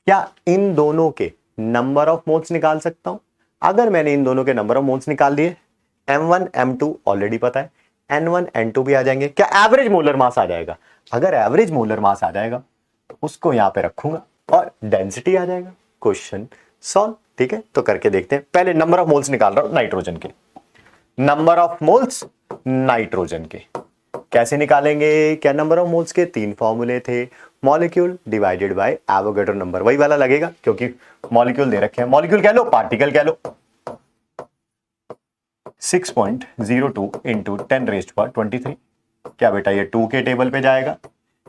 क्या इन दोनों के नंबर ऑफ मोल्स निकाल सकता हूं? अगर मैंने इन दोनों के नंबर ऑफ मोल्स निकाल दिए, M1 M2 ऑलरेडी पता है, N1 N2 भी आ जाएंगे, क्या एवरेज मोलर मास आ जाएगा? अगर एवरेज मोलर मास आ जाएगा उसको यहां पे रखूंगा और डेंसिटी आ जाएगा, क्वेश्चन सॉल्व। ठीक है, तो करके देखते हैं। पहले नंबर ऑफ मोल्स निकाल रहा हूं नाइट्रोजन के। नंबर ऑफ मोल्स नाइट्रोजन के कैसे निकालेंगे? क्या नंबर ऑफ मोल्स के 3 फॉर्मूले थे, molecule divided by Avogadro number, वही वाला लगेगा क्योंकि मॉलिक्यूल दे रखे हैं। मॉलिक्यूल कह लो, पार्टिकल कह लो। 6.02 इंटू 10⁻23। क्या बेटा ये 2 के टेबल पे जाएगा,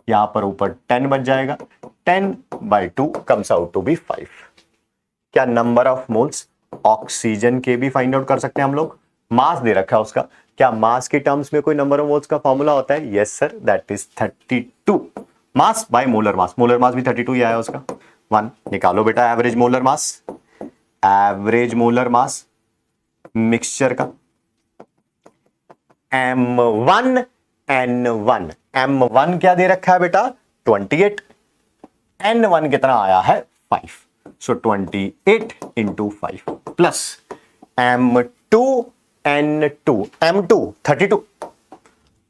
यहां पर ऊपर 10 बच जाएगा, 10/2 कम्स आउट टू बी 5। क्या नंबर ऑफ मोल्स ऑक्सीजन के भी फाइंड आउट कर सकते हैं हम लोग? मास दे रखा है उसका, क्या मास के टर्म्स में कोई नंबर ऑफ मोल्स का फॉर्मूला होता है? Yes sir, that is 32 mass by molar mass. Molar mass भी 32 ही आया उसका। 1 निकालो बेटा एवरेज मोलर मास, एवरेज मोलर मास मिक्सचर का M1 N1। M1 क्या दे रखा है बेटा? 28। N1 कितना आया है? 5। सो 28 into 5 plus M2 N2, M2 32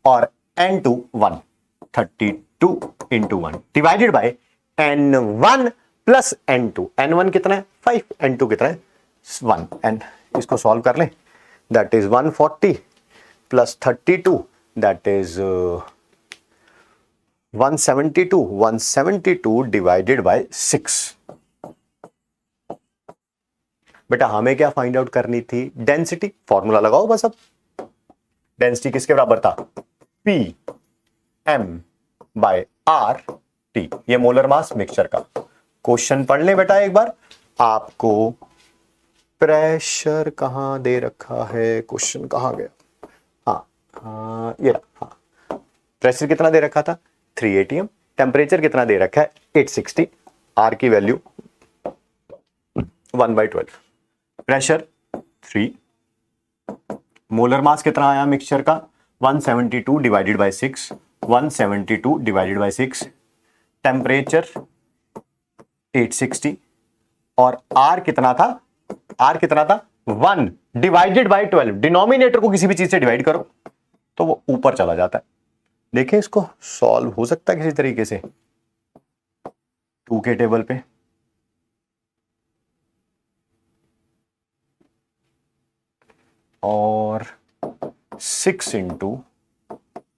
और N2 1, 32 into 1 divided by N1 plus N2। N1 कितना है? 5, N2 कितना है? 1। एंड इसको सॉल्व कर लें, that is 140 plus 32, that is 172। 172 divided by 6। बेटा हमें क्या फाइंड आउट करनी थी? डेंसिटी। फॉर्मूला लगाओ बस। अब डेंसिटी किसके बराबर था? P M by R T। ये मोलर मास मिक्सचर का। क्वेश्चन पढ़ लें बेटा एक बार। आपको प्रेशर कहां दे रखा है? क्वेश्चन कहां गया? हाँ ये रहा। हाँ, प्रेशर कितना दे रखा था? 3 atm। टेम्परेचर कितना दे रखा है? 860। R की वैल्यू 1/12। प्रेशर 3। मोलर मास कितना आया मिक्सचर का? 172 divided by 6। 172 divided by 6। Temperature 860 और R कितना था? R कितना था? 1 डिवाइडेड बाय 12। डिनोमिनेटर को किसी भी चीज से डिवाइड करो तो वो ऊपर चला जाता है। देखें इसको सॉल्व हो सकता है किसी तरीके से 2 के टेबल पे। और 6 into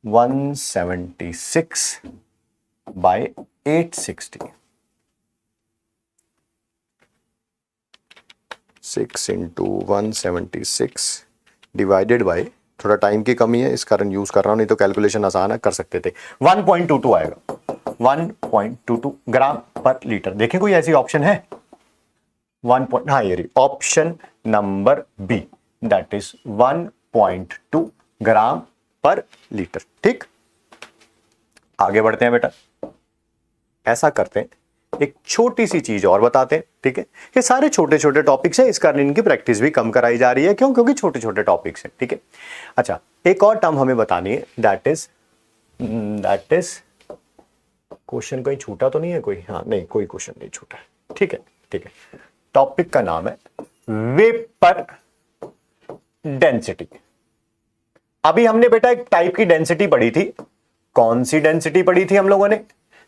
176 by 860। 6 into 176 divided by, थोड़ा टाइम की कमी है इस कारण यूज कर रहा हूं, नहीं तो कैलकुलेशन आसान है, कर सकते थे। 1.22 आएगा। 1.22 ग्राम पर लीटर। देखें कोई ऐसी ऑप्शन है? 1 हाँ ये option number B, that is 1.2 gram per litre. ठीक, आगे बढ़ते हैं बेटा। ऐसा करते हैं, एक छोटी सी चीज और बताते हैं। ठीक है, ये सारे छोटे छोटे टॉपिक्स हैं, इस कारण इनकी प्रैक्टिस भी कम कराई जा रही है। क्यों? क्योंकि छोटे छोटे टॉपिक्स हैं। ठीक है, अच्छा एक और टर्म हमें बतानी है, दैट इज क्वेश्चन कहीं छूटा तो नहीं है कोई? हाँ नहीं, कोई क्वेश्चन नहीं छूटा है। ठीक है, ठीक है, टॉपिक का नाम है वेपर डेंसिटी। अभी हमने बेटा एक टाइप की डेंसिटी पढ़ी थी। कौन सी डेंसिटी पढ़ी थी हम लोगों ने?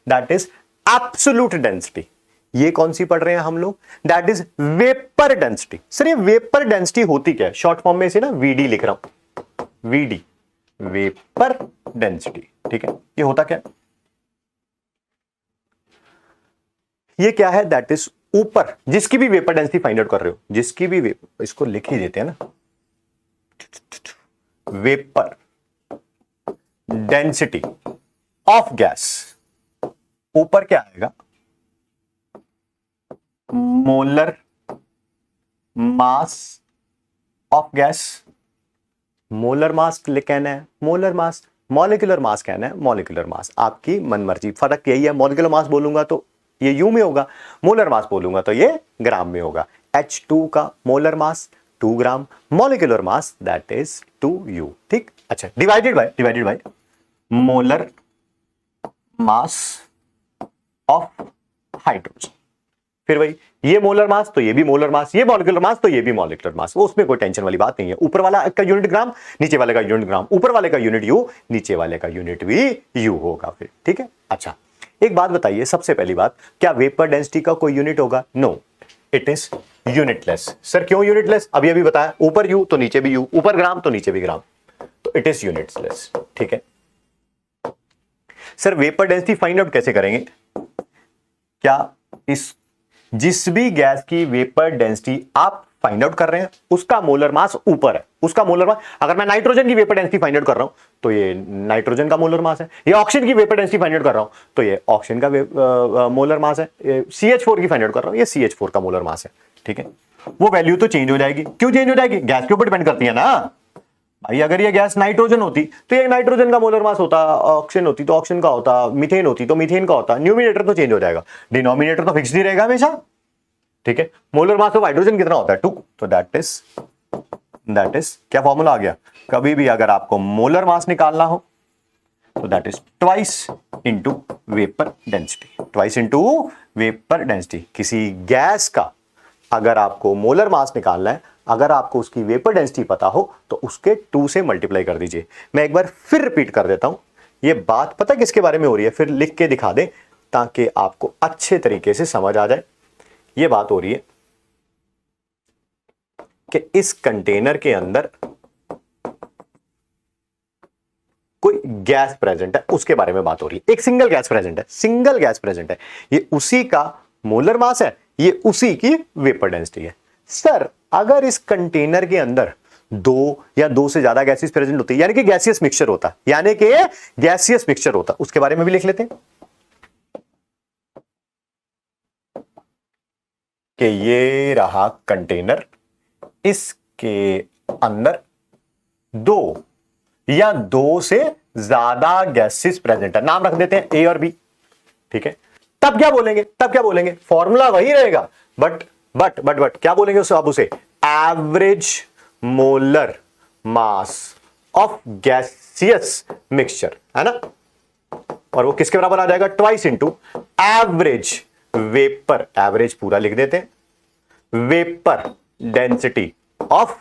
That is absolute density. ये कौन सी पढ़ रहे हैं हम लोग? That is vapour density. Sir ये वेपर डेंसिटी होती क्या है? शॉर्ट फॉर्म में इसे ना वीडी लिख रहा हूं, वीडी, वेपर डेंसिटी। ठीक है, ये होता क्या? ये क्या है? दैट इज ऊपर जिसकी भी वेपर डेंसिटी फाइंड आउट कर रहे हो, जिसकी भी इसको लिख ही देते हैं ना, वेपर डेंसिटी ऑफ गैस। ऊपर क्या आएगा? Molar mass of gas. Molar mass कहना है, मोलर मास, मॉलिक्यूलर मास कहना है, मॉलिक्यूलर मास। आपकी मनमर्जी, फर्क यही है, मॉलिक्यूलर मास बोलूंगा तो ये यू में होगा, मोलर मास बोलूंगा तो ये ग्राम में होगा। H2 का molar mass 2 gram, molecular mass that is 2U। ठीक, अच्छा divided by molar mass of hydrogen. फिर वही, ये मोलर मास तो ये भी मोलर मास, ये मॉलिक्यूलर मास तो ये भी मॉलिक्यूलर मास। वो उसमें कोई टेंशन वाली बात नहीं है। ऊपर वाला का यूनिट ग्राम, नीचे वाले का यूनिट ग्राम, ऊपर वाले का यूनिट यू, नीचे वाले का यूनिट भी यू होगा फिर। ठीक है, अच्छा एक बात बताइए, सबसे पहली बात, क्या वेपर डेंसिटी का कोई यूनिट होगा? No, it is unitless. Sir क्यों यूनिटलेस? अभी अभी बताया, ऊपर यू तो नीचे भी यू, ऊपर ग्राम तो नीचे भी ग्राम, तो इट इज यूनिटलेस। ठीक है, sir vapour density find out कैसे करेंगे? क्या इस जिस भी गैस की वेपर डेंसिटी आप फाइंड आउट कर रहे हैं उसका मोलर मास ऊपर है, उसका मोलर मास, अगर मैं नाइट्रोजन की वेपर डेंसिटी फाइंड आउट कर रहा हूं तो ये नाइट्रोजन का मोलर मास है, ये ऑक्सीजन की वेपर डेंसिटी फाइंड आउट कर रहा हूं तो ये ऑक्सीजन का मोलर मास है, CH4 की फाइंड आउट कर रहा हूं, ये CH4 का मोलर मास है। ठीक है, वो वैल्यू तो चेंज हो जाएगी। क्यों चेंज हो जाएगी? गैस के ऊपर डिपेंड करती है ना भाई। अगर ये गैस नाइट्रोजन होती तो ये नाइट्रोजन का मोलर मास होता, ऑक्सीजन होती तो ऑक्सीजन का होता, मीथेन होती तो मीथेन का होता। न्यूमिनेटर तो चेंज हो जाएगा, डिनोमिनेटर तो फिक्स्ड ही रहेगा हमेशा। ठीक है, मोलर मास ऑफ हाइड्रोजन कितना होता है? 2, तो दैट इज क्या फॉर्मूला आ गया? कभी भी अगर आपको मोलर मास निकालना हो तो that is twice into vapour density, twice into vapour density. किसी गैस का अगर आपको मोलर मास निकालना है, अगर आपको उसकी वेपर डेंसिटी पता हो तो उसके 2 से मल्टीप्लाई कर दीजिए। मैं एक बार फिर रिपीट कर देता हूं, ये बात पता किसके बारे में हो रही है, फिर लिख के दिखा दें ताकि आपको अच्छे तरीके से समझ आ जाए। ये बात हो रही है कि इस कंटेनर के अंदर कोई गैस प्रेजेंट है, उसके बारे में बात हो रही है। एक सिंगल गैस प्रेजेंट है, सिंगल गैस प्रेजेंट है, ये उसी का मोलर मास है, ये उसी की वेपर डेंसिटी है। सर अगर इस कंटेनर के अंदर 2 या 2 से ज्यादा गैसेस प्रेजेंट होती है, यानी कि गैसियस मिक्सचर होता, यानी कि गैसियस मिक्सचर होता, उसके बारे में भी लिख लेते हैं कि ये रहा कंटेनर, इसके अंदर 2 या 2 से ज्यादा गैसेस प्रेजेंट है। नाम रख देते हैं A और B। ठीक है, तब क्या बोलेंगे? तब क्या बोलेंगे? फॉर्मूला वही रहेगा, बट क्या बोलेंगे उसे? अब उसे average molar mass of gaseous mixture, है ना, और वो किसके बराबर आ जाएगा? Twice into average vapour, average पूरा लिख देते हैं, vapour density of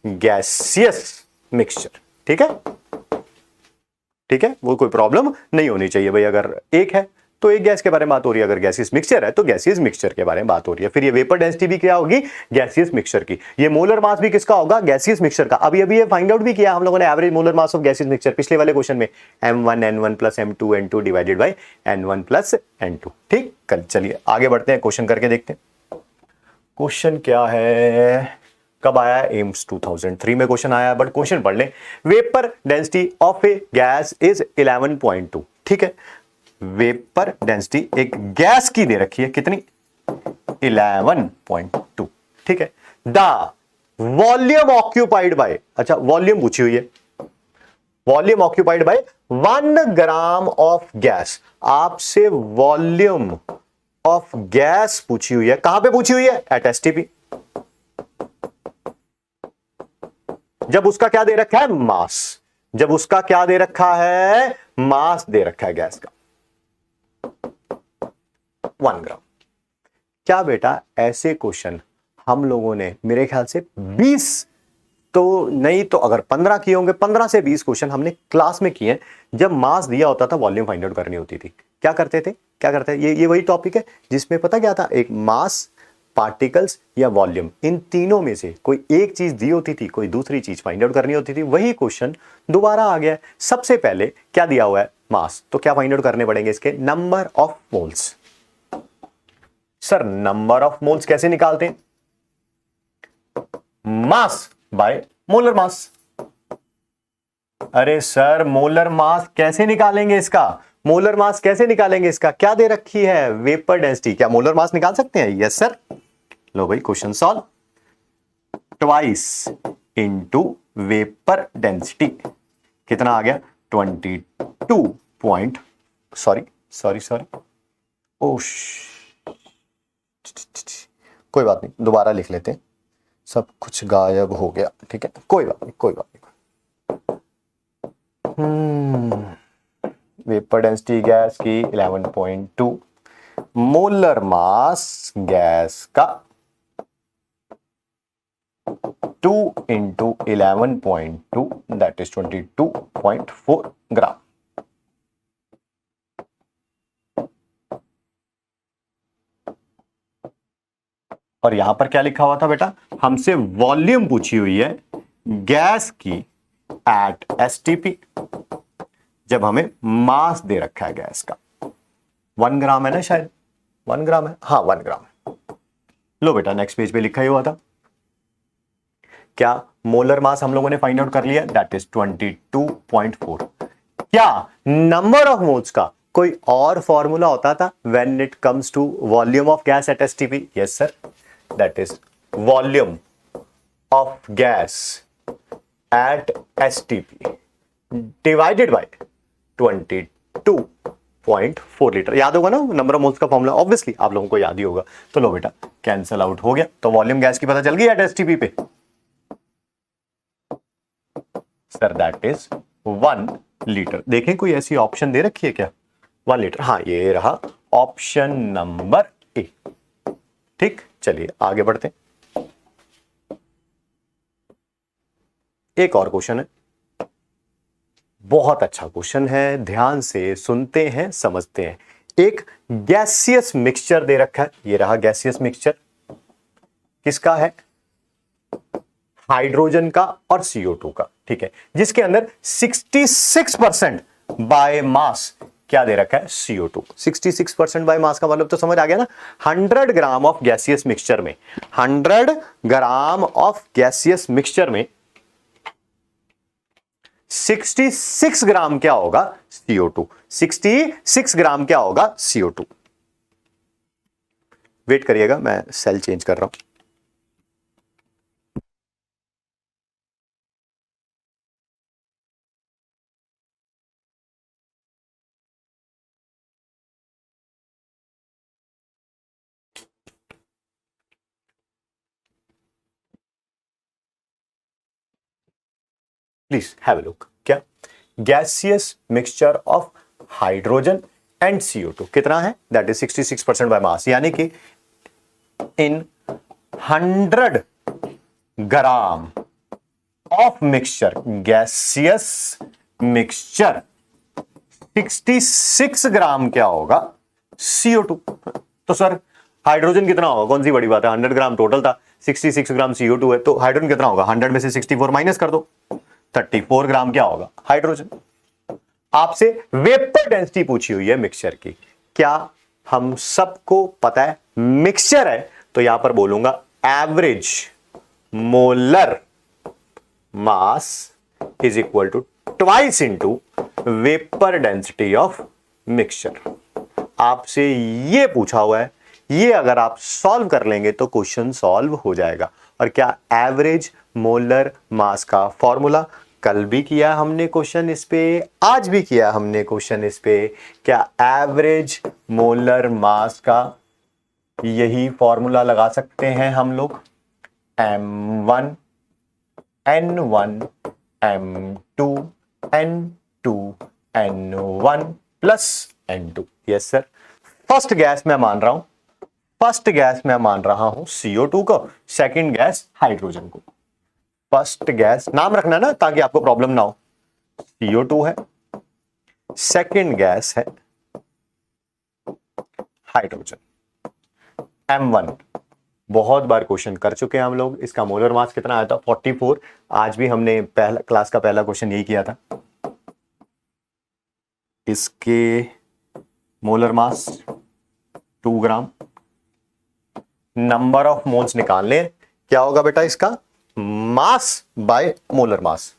gaseous mixture. ठीक है, ठीक है, वो कोई प्रॉब्लम नहीं होनी चाहिए भाई। अगर एक है तो एक गैस के बारे में बात हो रही है, अगर गैसियस मिक्सचर है तो गैसियस मिक्सचर के बारे में बात हो रही है। फिर ये वेपर डेंसिटी भी क्या होगी? गैसियस मिक्सचर की। ये मोलर मास भी किसका होगा? गैसियस मिक्सचर का। अभी अभी ये फाइंड आउट भी किया हम लोगों ने, average molar mass of gaseous mixture पिछले वाले क्वेश्चन में, M1N1 plus M2 N2 divided by N1 plus N2। ठीक, कल चलिए आगे बढ़ते हैं, क्वेश्चन करके देखते हैं। क्वेश्चन क्या है, कब आया? एम्स 2003 में क्वेश्चन आया, बट क्वेश्चन पढ़ लें। Vapour density of A gas is 11.2। ठीक है, वेपर डेंसिटी एक गैस की दे रखी है, कितनी? 11.2। ठीक है। द वॉल्यूम ऑक्यूपाइड बाय, अच्छा वॉल्यूम पूछी हुई है, volume occupied by 1 gram of gas. आपसे वॉल्यूम ऑफ गैस पूछी हुई है, कहां पे पूछी हुई है? At STP. जब उसका क्या दे रखा है? मास। जब उसका क्या दे रखा है? मास दे रखा है गैस का 1 ग्राम। क्या बेटा ऐसे क्वेश्चन हम लोगों ने मेरे ख्याल से 20 तो नहीं तो अगर 15 किए होंगे, 15 से 20 क्वेश्चन हमने क्लास में किए, जब मास दिया होता था वॉल्यूम फाइंड आउट करनी होती थी। क्या करते थे? क्या करते हैं? ये वही टॉपिक है जिसमें पता क्या था, एक मास, पार्टिकल्स या वॉल्यूम, इन तीनों में से कोई एक चीज दी होती थी, कोई दूसरी चीज फाइंड आउट करनी होती थी। वही क्वेश्चन दोबारा आ गया। सबसे पहले क्या दिया हुआ है? मास। तो क्या फाइंड आउट करने पड़ेंगे इसके? Number of moles. Sir number of moles कैसे निकालते हैं? मास बाय मोलर मास। अरे सर मोलर मास कैसे निकालेंगे इसका? मोलर मास कैसे निकालेंगे इसका? क्या दे रखी है? Vapour density. क्या मोलर मास निकाल सकते हैं? Yes sir. लो भाई question solve. Twice into vapour density कितना आ गया? 22 पॉइंट, सॉरी ओश, कोई बात नहीं, दोबारा लिख लेते हैं, सब कुछ गायब हो गया। ठीक है, कोई बात नहीं। वेपर डेंसिटी गैस की 11.2, मोलर मास गैस का 2 इंटू 11.2 दैट इज 22.4 ग्राम। और यहां पर क्या लिखा हुआ था बेटा? हमसे वॉल्यूम पूछी हुई है गैस की एट एसटीपी, जब हमें मास दे रखा है गैस का 1 ग्राम है ना, शायद 1 ग्राम है, हाँ 1 ग्राम है। लो बेटा नेक्स्ट पेज पे लिखा ही हुआ था क्या? मोलर मास हम लोगों ने फाइंड आउट कर लिया, दैट इज 22.4। क्या नंबर ऑफ मोल्स का कोई और फॉर्मूला होता था when it comes to volume of gas at STP? Yes sir, that is volume of gas at STP divided by 22.4 litre. याद होगा ना नंबर ऑफ मोल्स का फॉर्मूला? ऑब्वियसली आप लोगों को याद ही होगा। तो लो बेटा कैंसल आउट हो गया, तो वॉल्यूम गैस की पता चल गई एट एसटीपी पे। Sir that is 1 litre. देखें कोई ऐसी ऑप्शन दे रखी है क्या? 1 लीटर, हाँ ये रहा ऑप्शन नंबर ए। ठीक, चलिए आगे बढ़ते हैं। एक और क्वेश्चन है, बहुत अच्छा क्वेश्चन है, ध्यान से सुनते हैं समझते हैं। एक गैसियस मिक्सचर दे रखा है, ये रहा गैसियस मिक्सचर, किसका है? हाइड्रोजन का और CO2 का। ठीक है, जिसके अंदर 66% बाय मास क्या दे रखा है? CO2। 66% बाय मास का मतलब तो समझ आ गया ना। 100 ग्राम ऑफ गैसियस मिक्सचर में 100 ग्राम ऑफ गैसियस मिक्सचर में 66 ग्राम क्या होगा? CO2। 66 ग्राम क्या होगा? CO2। वेट करिएगा, मैं सेल चेंज कर रहा हूं। Please have a look. क्या? Gaseous mixture of hydrogen and CO2 कितना है? दैट इज 66% बाय मास, यानी कि इन 100 gram of mixture, gaseous mixture 66 ग्राम क्या होगा? CO2। तो सर हाइड्रोजन कितना होगा? कौन सी बड़ी बात है, 100 ग्राम टोटल था, 66 ग्राम CO2 है, तो हाइड्रोजन कितना होगा? 100 में से 64 माइनस कर दो, 34 ग्राम क्या होगा? हाइड्रोजन। आपसे वेपर डेंसिटी पूछी हुई है मिक्सचर की। क्या हम सबको पता है मिक्सचर है तो यहां पर बोलूंगा average molar mass is equal to twice into vapour density of mixture. आपसे ये पूछा हुआ है, ये अगर आप सॉल्व कर लेंगे तो क्वेश्चन सॉल्व हो जाएगा। और क्या एवरेज मोलर मास का फॉर्मूला, कल भी किया हमने क्वेश्चन इस पे, आज भी किया हमने क्वेश्चन इस पे। क्या एवरेज मोलर मास का यही फॉर्मूला लगा सकते हैं हम लोग, M1 N1 M2 N2 N1 plus N2। Yes sir. First gas मैं मान रहा हूं, फर्स्ट गैस मैं मान रहा हूं CO2 को, सेकंड गैस हाइड्रोजन को। फर्स्ट गैस नाम रखना ना ताकि आपको प्रॉब्लम ना हो। CO2 है, सेकंड गैस है हाइड्रोजन। M1 बहुत बार क्वेश्चन कर चुके हैं हम लोग, इसका मोलर मास कितना आया था 44। आज भी हमने पहला क्लास का पहला क्वेश्चन यही किया था। इसके molar mass 2 gram. Number of moles निकाल लें, क्या होगा बेटा इसका, मास by molar mass,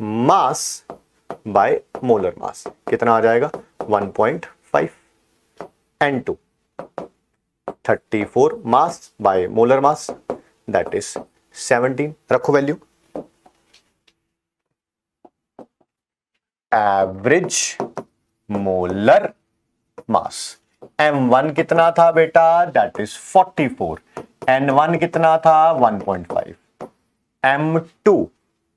mass by molar मास कितना आ जाएगा 1.5 N2 34 mass by molar mass that is 17। रखो वैल्यू। एवरेज मोलर मास M1 कितना था बेटा, दैट इज 44। N1 कितना था 1.5, M2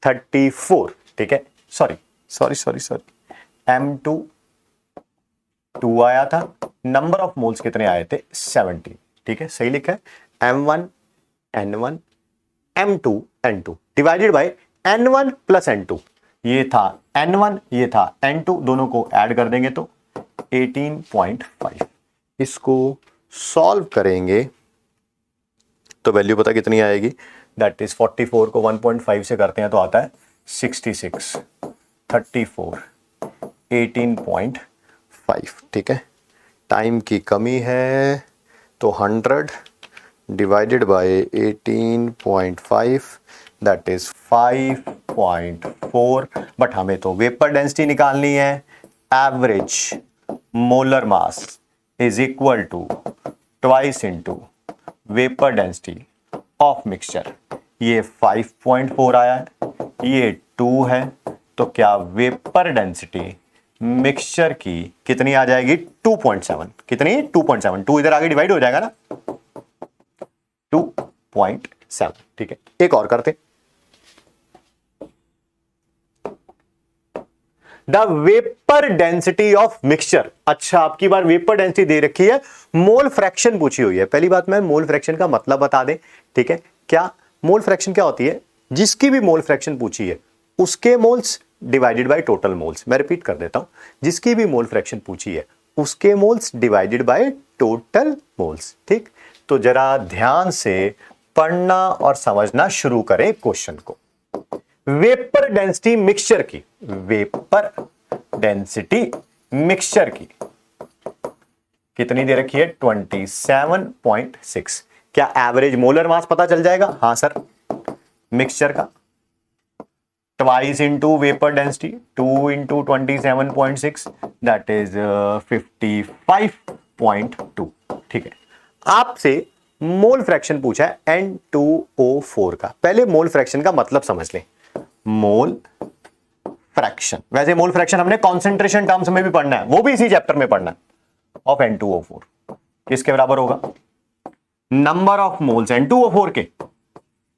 34। ठीक है, सॉरी M2 2 आया था, नंबर ऑफ मोल्स कितने आए थे 17। ठीक है, सही लिखा है। M1 N1 M2 N2 divided by N1 plus N2। ये था N1, ये था N2, दोनों को ऐड कर देंगे तो 18.5। इसको सॉल्व करेंगे तो वैल्यू पता कितनी आएगी, दैट इज 44 को 1.5 से करते हैं तो आता है 66, 34, 18.5। ठीक है, टाइम की कमी है तो 100 divided by 18.5 that is 5.4। But हमें तो वेपर डेंसिटी निकालनी है। Average molar mass is equal to twice into vapour density of mixture. ये 5.4 आया है, ये 2 है, तो क्या वेपर डेंसिटी मिक्सचर की कितनी आ जाएगी 2.7। कितनी 2.7, 2 इधर आगे डिवाइड हो जाएगा ना 2.7। ठीक है, एक और करते। The vapour density of mixture. अच्छा, आपकी बार वेपर डेंसिटी दे रखी है, मोल फ्रैक्शन पूछी हुई है। पहली बात मैं मोल फ्रैक्शन का मतलब बता दें। ठीक है, क्या मोल फ्रैक्शन क्या होती है, जिसकी भी मोल फ्रैक्शन पूछी है उसके moles divided by total moles. मैं रिपीट कर देता हूं, जिसकी भी मोल फ्रैक्शन पूछी है उसके moles divided by total moles. ठीक, तो जरा ध्यान से पढ़ना और समझना शुरू करें क्वेश्चन को। वेपर डेंसिटी मिक्सचर की, वेपर डेंसिटी मिक्सचर की कितनी दे रखी है 27.6। क्या एवरेज मोलर मास पता चल जाएगा? हाँ सर, मिक्सचर का twice into vapour density 2 into 27.6 that is 55.2। ठीक है, आपसे मोल फ्रैक्शन पूछा है N2O4 का। पहले मोल फ्रैक्शन का मतलब समझ लें। मोल फ्रैक्शन, वैसे मोल फ्रैक्शन हमने कॉन्सेंट्रेशन टर्म्स में भी पढ़ना है, वो भी इसी चैप्टर में पढ़ना है। ऑफ N2O4 किसके बराबर होगा, नंबर ऑफ मोल्स N2O4 के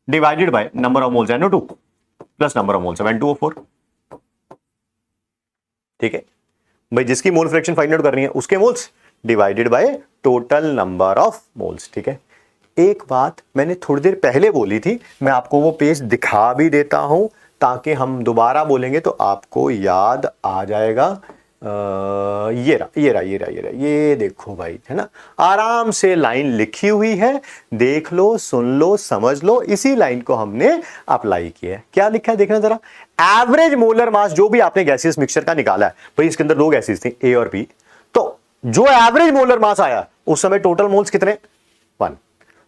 divided by number of moles NO2 plus number of moles of N2O4। ठीक है भाई, जिसकी मोल फ्रैक्शन फाइंड आउट करनी है उसके moles divided by total number of moles. ठीक है, एक बात मैंने थोड़ी देर पहले बोली थी, मैं आपको वो पेज दिखा भी देता हूं ताकि हम दोबारा बोलेंगे तो आपको याद आ जाएगा। ये रहा, ये देखो भाई, है ना, आराम से लाइन लिखी हुई है, देख लो, सुन लो, समझ लो। इसी लाइन को हमने अप्लाई किया है। क्या लिखा है देखना जरा, एवरेज मोलर मास जो भी आपने गैसियस मिक्सचर का निकाला है, भाई इसके अंदर 2 गैसेस थी A और B, तो जो एवरेज मोलर मास आया उस समय टोटल मोल्स कितने 1,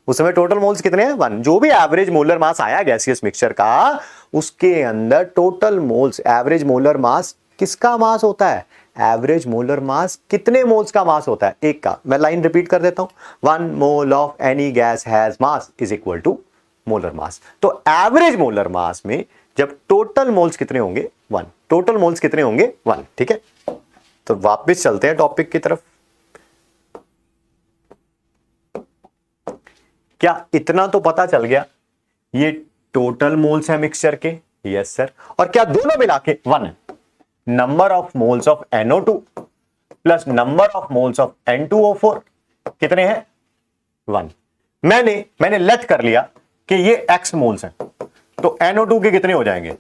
उस समय टोटल मोल्स कितने हैं 1। जो भी एवरेज मोलर मास आया गैसियस मिक्सचर का, उसके अंदर टोटल मोल्स, एवरेज मोलर मास किसका मास होता है, एवरेज मोलर मास कितने मोल्स का मास होता है? एक का। मैं लाइन रिपीट कर देता हूं, 1 mole of any gas has mass is equal to molar mass. तो एवरेज मोलर मास में जब टोटल मोल्स कितने होंगे? 1। टोटल मोल्स कितने होंगे? 1। ठीक है, तो वापस चलते हैं टॉपिक की तरफ। क्या इतना तो पता चल गया ये टोटल मोल्स है मिक्सचर के? Yes sir. और क्या दोनों मिला के 1 है? Number of moles of NO2 plus number of moles of N2O4 कितने हैं? 1। मैंने लेट कर लिया कि ये x मोल्स हैं, तो NO2 के कितने हो जाएंगे?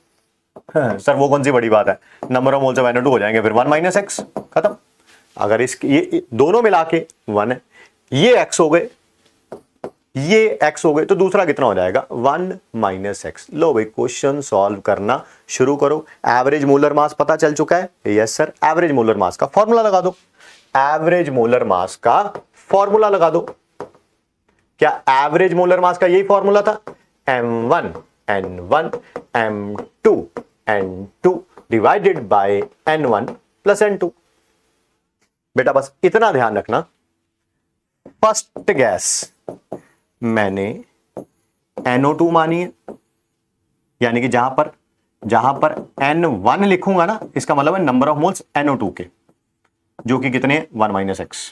सर वो कौन सी बड़ी बात है, number of moles of NO2 हो जाएंगे, फिर 1 माइनस एक्स, खत्म। अगर ये दोनों मिला के 1 है, ये x हो गए, ये x हो गए, तो दूसरा कितना हो जाएगा? 1 माइनस एक्स। लो भाई, क्वेश्चन सॉल्व करना शुरू करो। एवरेज मोलर मास पता चल चुका है? Yes sir. एवरेज मोलर मास का फॉर्मूला लगा दो। एवरेज मोलर मास का फॉर्मूला लगा दो। क्या एवरेज मोलर मास का यही फॉर्मूला था? m1 n1 m2 n2 divided by n1 plus n2। बेटा बस इतना ध्यान रखना, फर्स्ट गैस मैंने NO2 मानी है, यानी कि जहां पर N1 लिखूंगा ना, इसका मतलब है नंबर ऑफ मोल्स NO2 के, जो कि कितने? 1 माइनस एक्स।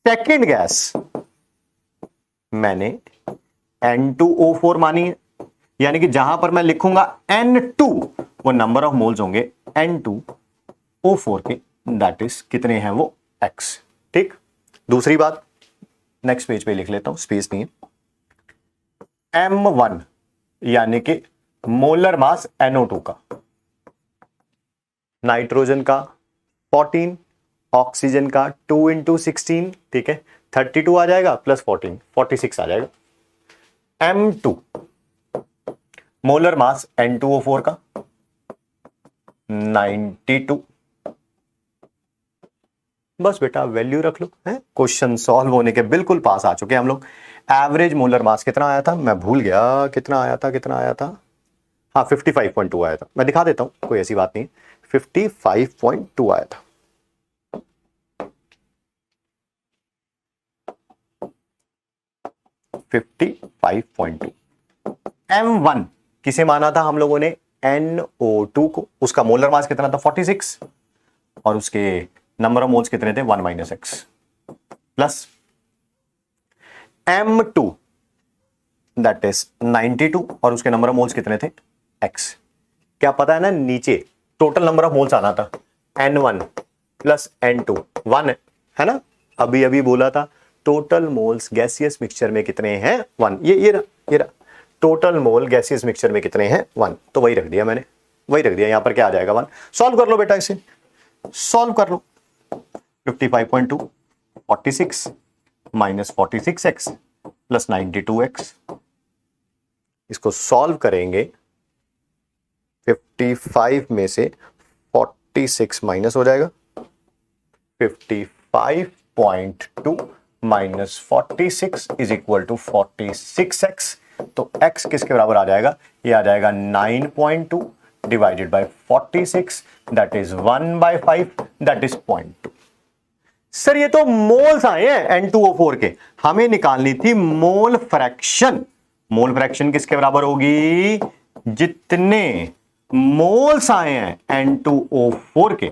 सेकेंड गैस मैंने N2O4 मानी है, यानी कि जहां पर मैं लिखूंगा N2, वो नंबर ऑफ मोल्स होंगे N2O4 के, दैट इज कितने हैं वो? X। ठीक। दूसरी बात नेक्स्ट पेज पे लिख लेता हूं, स्पेस नहीं है। M1 यानी कि मोलर मास NO2 का, नाइट्रोजन का 14, ऑक्सीजन का 2 × 16, ठीक है, 32 आ जाएगा, प्लस 14 46 आ जाएगा। M2 मोलर मास N2O4 का 92। बस बेटा वैल्यू रख लो, है क्वेश्चन सॉल्व होने के बिल्कुल पास आ चुके हैं हम लोग। एवरेज मोलर मास कितना आया था? मैं भूल गया कितना आया था। हाँ 55.2 आया था। मैं दिखा देता हूं, कोई ऐसी बात नहीं, 55.2 आया था। M1 किसे माना था हम लोगों ने? NO2 को। उसका मोलर मास कितना था? 46, और उसके नंबर ऑफ मोल्स कितने थे? 1 minus x. Plus M2 that is 92, और उसके नंबर ऑफ मोल्स कितने थे? x। क्या पता है ना, नीचे टोटल नंबर ऑफ मोल्स आना था N1 प्लस N2 1 है ना, अभी बोला था टोटल मोल्स गैसियस मिक्सचर में कितने हैं? 1। ये रहा टोटल मोल गैसियस मिक्सचर में कितने हैं? 1। तो वही रख दिया मैंने, वही रख दिया। यहां पर क्या आ जाएगा? 1। सॉल्व कर लो बेटा, इसे सॉल्व कर लो। 55.2 46 माइनस 46x प्लस 92x, इसको सॉल्व करेंगे। 55 में से 46 माइनस हो जाएगा, 55.2 minus 46 is equal to 46x। तो x किसके बराबर आ जाएगा? ये आ जाएगा 9.2 divided by 46, that is 1/5, that is 0.2। Sir ये तो मोल्स आए हैं N2O4 के, हमें निकालनी थी मोल फ्रैक्शन। मोल फ्रैक्शन किसके बराबर होगी? जितने मोल्स आए हैं N2O4 के,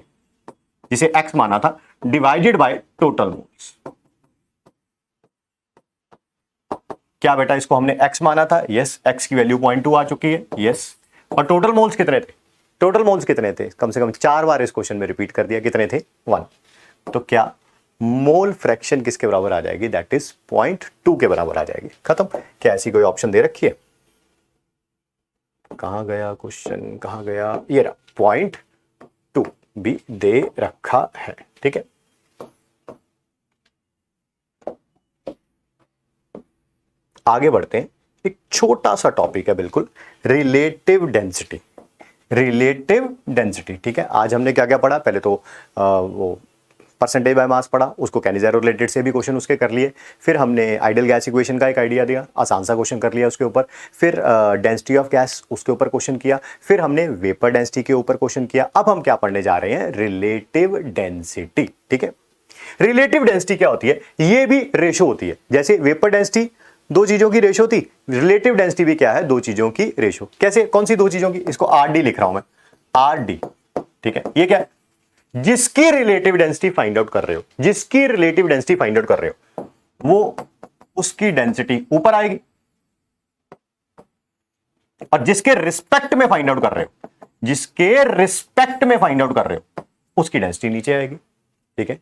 जिसे x माना था, डिवाइडेड बाय टोटल मोल्स। क्या बेटा इसको हमने x माना था? यस। x की वैल्यू 0.2 आ चुकी है। यस। और टोटल मोल्स कितने थे? टोटल मोल्स कितने थे? कम से कम 4 बार इस क्वेश्चन में रिपीट कर दिया। कितने थे? 1। तो क्या मोल फ्रैक्शन किसके बराबर आ जाएगी? दैट इज 0.2 के बराबर आ जाएगी। खत्म। क्या ऐसी कोई ऑप्शन दे रखी है? कहां गया क्वेश्चन, कहां गया? ये रहा, 0.2 भी दे रखा है। ठीक है, आगे बढ़ते हैं। एक छोटा सा टॉपिक है बिल्कुल, रिलेटिव डेंसिटी। रिलेटिव डेंसिटी, ठीक है। आज हमने क्या क्या पढ़ा? पहले तो वो परसेंटेज बाय मास पढ़ा, उसको कैनिज़ेरो रिलेटेड से भी क्वेश्चन उसके कर लिए। फिर हमने आइडियल गैस इक्वेशन का एक आइडिया दिया, आसान सा क्वेश्चन कर लिया उसके ऊपर। फिर डेंसिटी ऑफ गैस उसके ऊपर क्वेश्चन किया। फिर हमने वेपर डेंसिटी के ऊपर क्वेश्चन किया। अब हम क्या पढ़ने जा रहे हैं, रिलेटिव डेंसिटी। ठीक है, रिलेटिव डेंसिटी क्या होती है, ये भी रेशो होती है। जैसे वेपर डेंसिटी दो चीजों की रेशो थी, रिलेटिव डेंसिटी भी क्या है, दो चीजों की रेशो। कैसे, कौन सी दो चीजों की, इसको आर डी लिख रहा हूं मैं, आर डी। ठीक है, ये क्या है, जिसकी रिलेटिव डेंसिटी फाइंड आउट कर रहे हो, जिसकी रिलेटिव डेंसिटी फाइंड आउट कर रहे हो, वो उसकी डेंसिटी ऊपर आएगी, और जिसके रिस्पेक्ट में फाइंड आउट कर रहे हो, जिसके रिस्पेक्ट में फाइंड आउट कर रहे हो, उसकी डेंसिटी नीचे आएगी। ठीक है,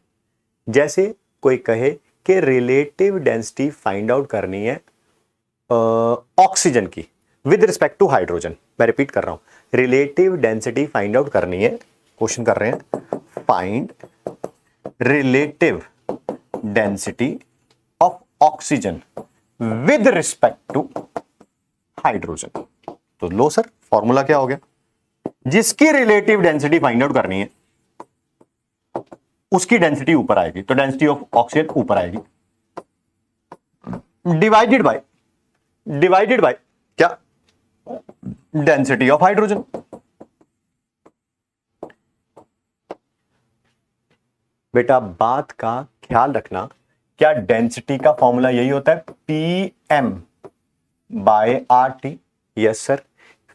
जैसे कोई कहे कि रिलेटिव डेंसिटी फाइंड आउट करनी है ऑक्सीजन की विद रिस्पेक्ट टू हाइड्रोजन। मैं रिपीट कर रहा हूं, रिलेटिव डेंसिटी फाइंड आउट करनी है, क्वेश्चन कर रहे हैं, find relative density of oxygen with respect to hydrogen. तो लो सर, फॉर्मूला क्या हो गया, जिसकी रिलेटिव डेंसिटी फाइंड आउट करनी है उसकी डेंसिटी ऊपर आएगी, तो डेंसिटी ऑफ ऑक्सीजन ऊपर आएगी, डिवाइडेड बाय क्या, डेंसिटी ऑफ हाइड्रोजन। बेटा बात का ख्याल रखना, क्या डेंसिटी का फॉर्मूला यही होता है, PM by R T. Yes sir,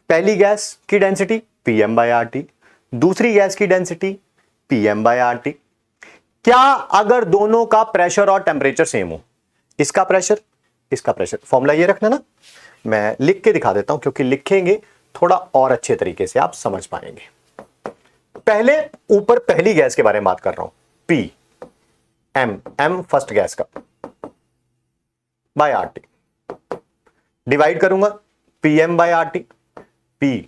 पहली गैस की density PM by R T, दूसरी गैस की density PM by R T. क्या अगर दोनों का प्रेशर और टेम्परेचर सेम हो, इसका प्रेशर इसका प्रेशर, फॉर्मूला ये रखना ना, मैं लिख के दिखा देता हूं, क्योंकि लिखेंगे थोड़ा और अच्छे तरीके से आप समझ पाएंगे। पहले ऊपर पहली गैस के बारे में बात कर रहा हूं, पी एम फर्स्ट गैस का बाय आर टी, डिवाइड करूंगा PM by R T, P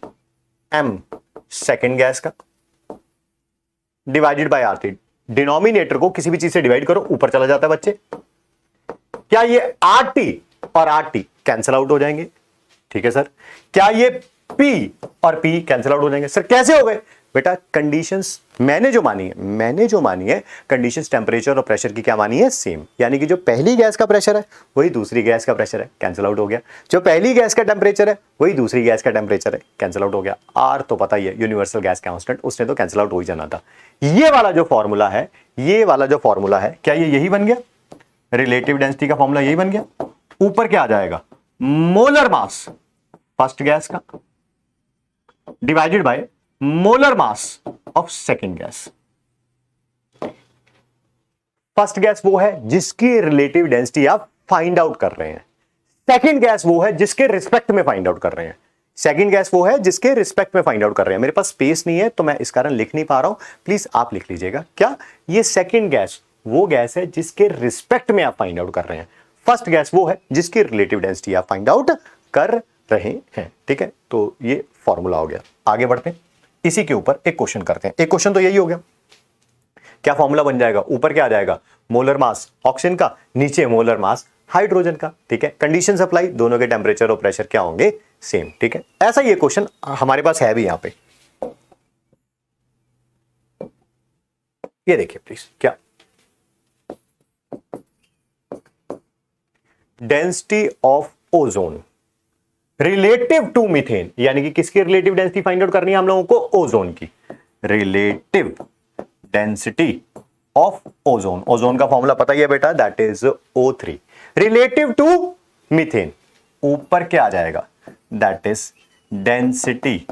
M second gas का, divided by R T. Denominator को किसी भी चीज से डिवाइड करो, ऊपर चला जाता है बच्चे। क्या ये आर टी और आर टी कैंसिल आउट हो जाएंगे? ठीक है सर। क्या ये पी और पी कैंसिल आउट हो जाएंगे? सर कैसे हो गए? बेटा कंडीशंस मैंने जो मानी है कंडीशंस टेंपरेचर और प्रेशर की क्या मानी है, सेम। यानी कि जो पहली गैस का प्रेशर है वही दूसरी गैस का प्रेशर है, कैंसिल आउट हो गया। जो पहली गैस का टेंपरेचर है वही दूसरी गैस का टेंपरेचर है, कैंसिल आउट हो गया। आर तो पता ही है, यूनिवर्सल गैस कांस्टेंट, उसने तो कैंसिल आउट हो ही जाना था। ये वाला जो फॉर्मूला है, क्या ये यही बन गया? रिलेटिव डेंसिटी का फॉर्मूला यही बन गया। ऊपर क्या आ जाएगा? मोलर मास फर्स्ट गैस का divided bye molar mass of second gas. First gas वो है जिसकी रिलेटिव डेंसिटी आप फाइंड आउट कर रहे हैं, सेकेंड गैस वो है जिसके रिस्पेक्ट में फाइंड आउट कर रहे हैं। सेकेंड गैस वो है जिसके रिस्पेक्ट में फाइंड आउट कर रहे हैं। मेरे पास स्पेस नहीं है तो मैं इस कारण लिख नहीं पा रहा हूं, प्लीज आप लिख लीजिएगा। क्या ये सेकेंड गैस वो गैस है जिसके रिस्पेक्ट में आप फाइंड आउट कर रहे हैं, फर्स्ट गैस वो है जिसकी रिलेटिव डेंसिटी आप फाइंड आउट कर रहे हैं। ठीक है, तो ये फॉर्मूला हो गया। आगे बढ़ते हैं, इसी के ऊपर एक क्वेश्चन करते हैं। एक क्वेश्चन तो यही हो गया, क्या फॉर्मूला बन जाएगा? ऊपर क्या आ जाएगा? मोलर मास ऑक्सीजन का, नीचे मोलर मास हाइड्रोजन का। ठीक है, कंडीशन अप्लाई, दोनों के टेंपरेचर और प्रेशर क्या होंगे? सेम। ठीक है, ऐसा ये क्वेश्चन हमारे पास है भी यहां पे। ये देखिए प्लीज, क्या density of ozone relative to methane, यानी कि किसकी रिलेटिव डेंसिटी फाइंड आउट करनी है हम लोगों को? ओजोन की relative density of ozone. Ozone का फॉर्मूला पता ही है बेटा, that is O3 relative to methane. ऊपर क्या आ जाएगा? That is density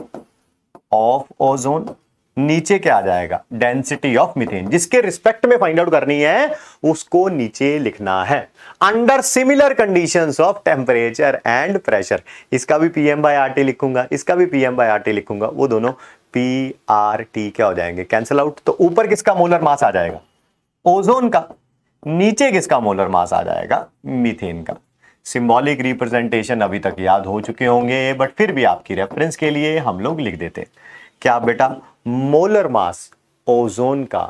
of ozone, नीचे क्या आ जाएगा? Density of methane. जिसके रिस्पेक्ट में फाइंड आउट करनी है उसको नीचे लिखना है। Under similar conditions of temperature and pressure, इसका भी पीएम बाय आरटी लिखूंगा, इसका भी पीएम बाय आरटी लिखूंगा, वो दोनों पी आर टी क्या हो जाएंगे? Cancel out. तो ऊपर किसका मोलर मास आ जाएगा? ओजोन का। नीचे किसका मोलर मास आ जाएगा? मीथेन का। सिंबॉलिक रिप्रेजेंटेशन अभी तक याद हो चुके होंगे, बट फिर भी आपकी रेफरेंस के लिए हम लोग लिख देते हैं। क्या बेटा मोलर मास ओजोन का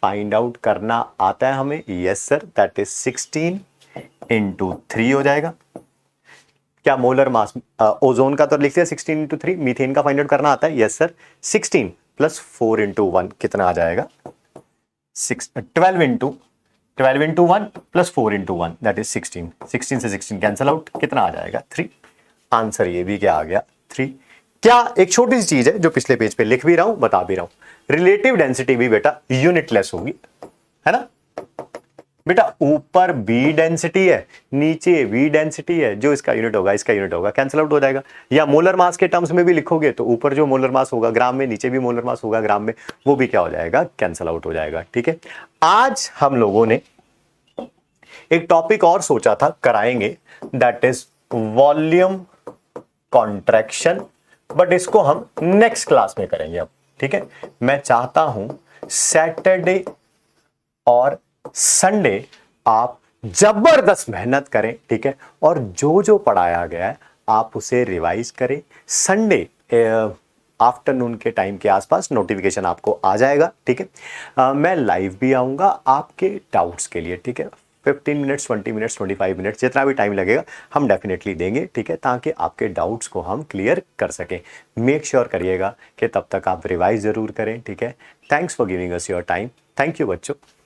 फाइंड आउट करना आता है हमें? Yes sir, that is 16 into 3 हो जाएगा। क्या मोलर मास ओजोन का तो लिखते हैं 16 इंटू 3, मीथेन का फाइंड आउट करना आता है? यस सर, 16 प्लस 4 इंटू 1 कितना आ जाएगा? 12 into 1 plus 4 into 1 that is 16। 16 से 16 कैंसल आउट, कितना आ जाएगा 3। आंसर ये भी क्या आ गया 3। क्या एक छोटी सी चीज है जो पिछले पेज पे लिख भी रहा हूं, बता भी रहा हूं, रिलेटिव डेंसिटी भी बेटा यूनिटलेस होगी, है ना बेटा। ऊपर बी डेंसिटी है, नीचे वी डेंसिटी है, जो इसका यूनिट होगा इसका यूनिट होगा, कैंसिल आउट हो जाएगा। या मोलर मास के टर्म्स में भी लिखोगे तो ऊपर जो मोलर मास होगा ग्राम में, नीचे भी मोलर मास होगा ग्राम में, वो भी क्या हो जाएगा कैंसिल आउट हो जाएगा। ठीक है, आज हम लोगों ने एक टॉपिक और सोचा था कराएंगे, that is volume contraction, but इसको हम नेक्स्ट क्लास में करेंगे अब। ठीक है, मैं चाहता हूं सैटरडे और संडे आप जबरदस्त मेहनत करें, ठीक है, और जो जो पढ़ाया गया है आप उसे रिवाइज करें। संडे आफ्टरनून के टाइम के आसपास नोटिफिकेशन आपको आ जाएगा। ठीक है, मैं लाइव भी आऊंगा आपके डाउट्स के लिए। ठीक है, 15 मिनट्स 20 मिनट्स 25 मिनट्स जितना भी टाइम लगेगा हम डेफिनेटली देंगे। ठीक है, ताकि आपके डाउट्स को हम क्लियर कर सकें। मेक श्योर करिएगा कि तब तक आप रिवाइज जरूर करें। ठीक है, thanks for giving us your time. Thank you बच्चों।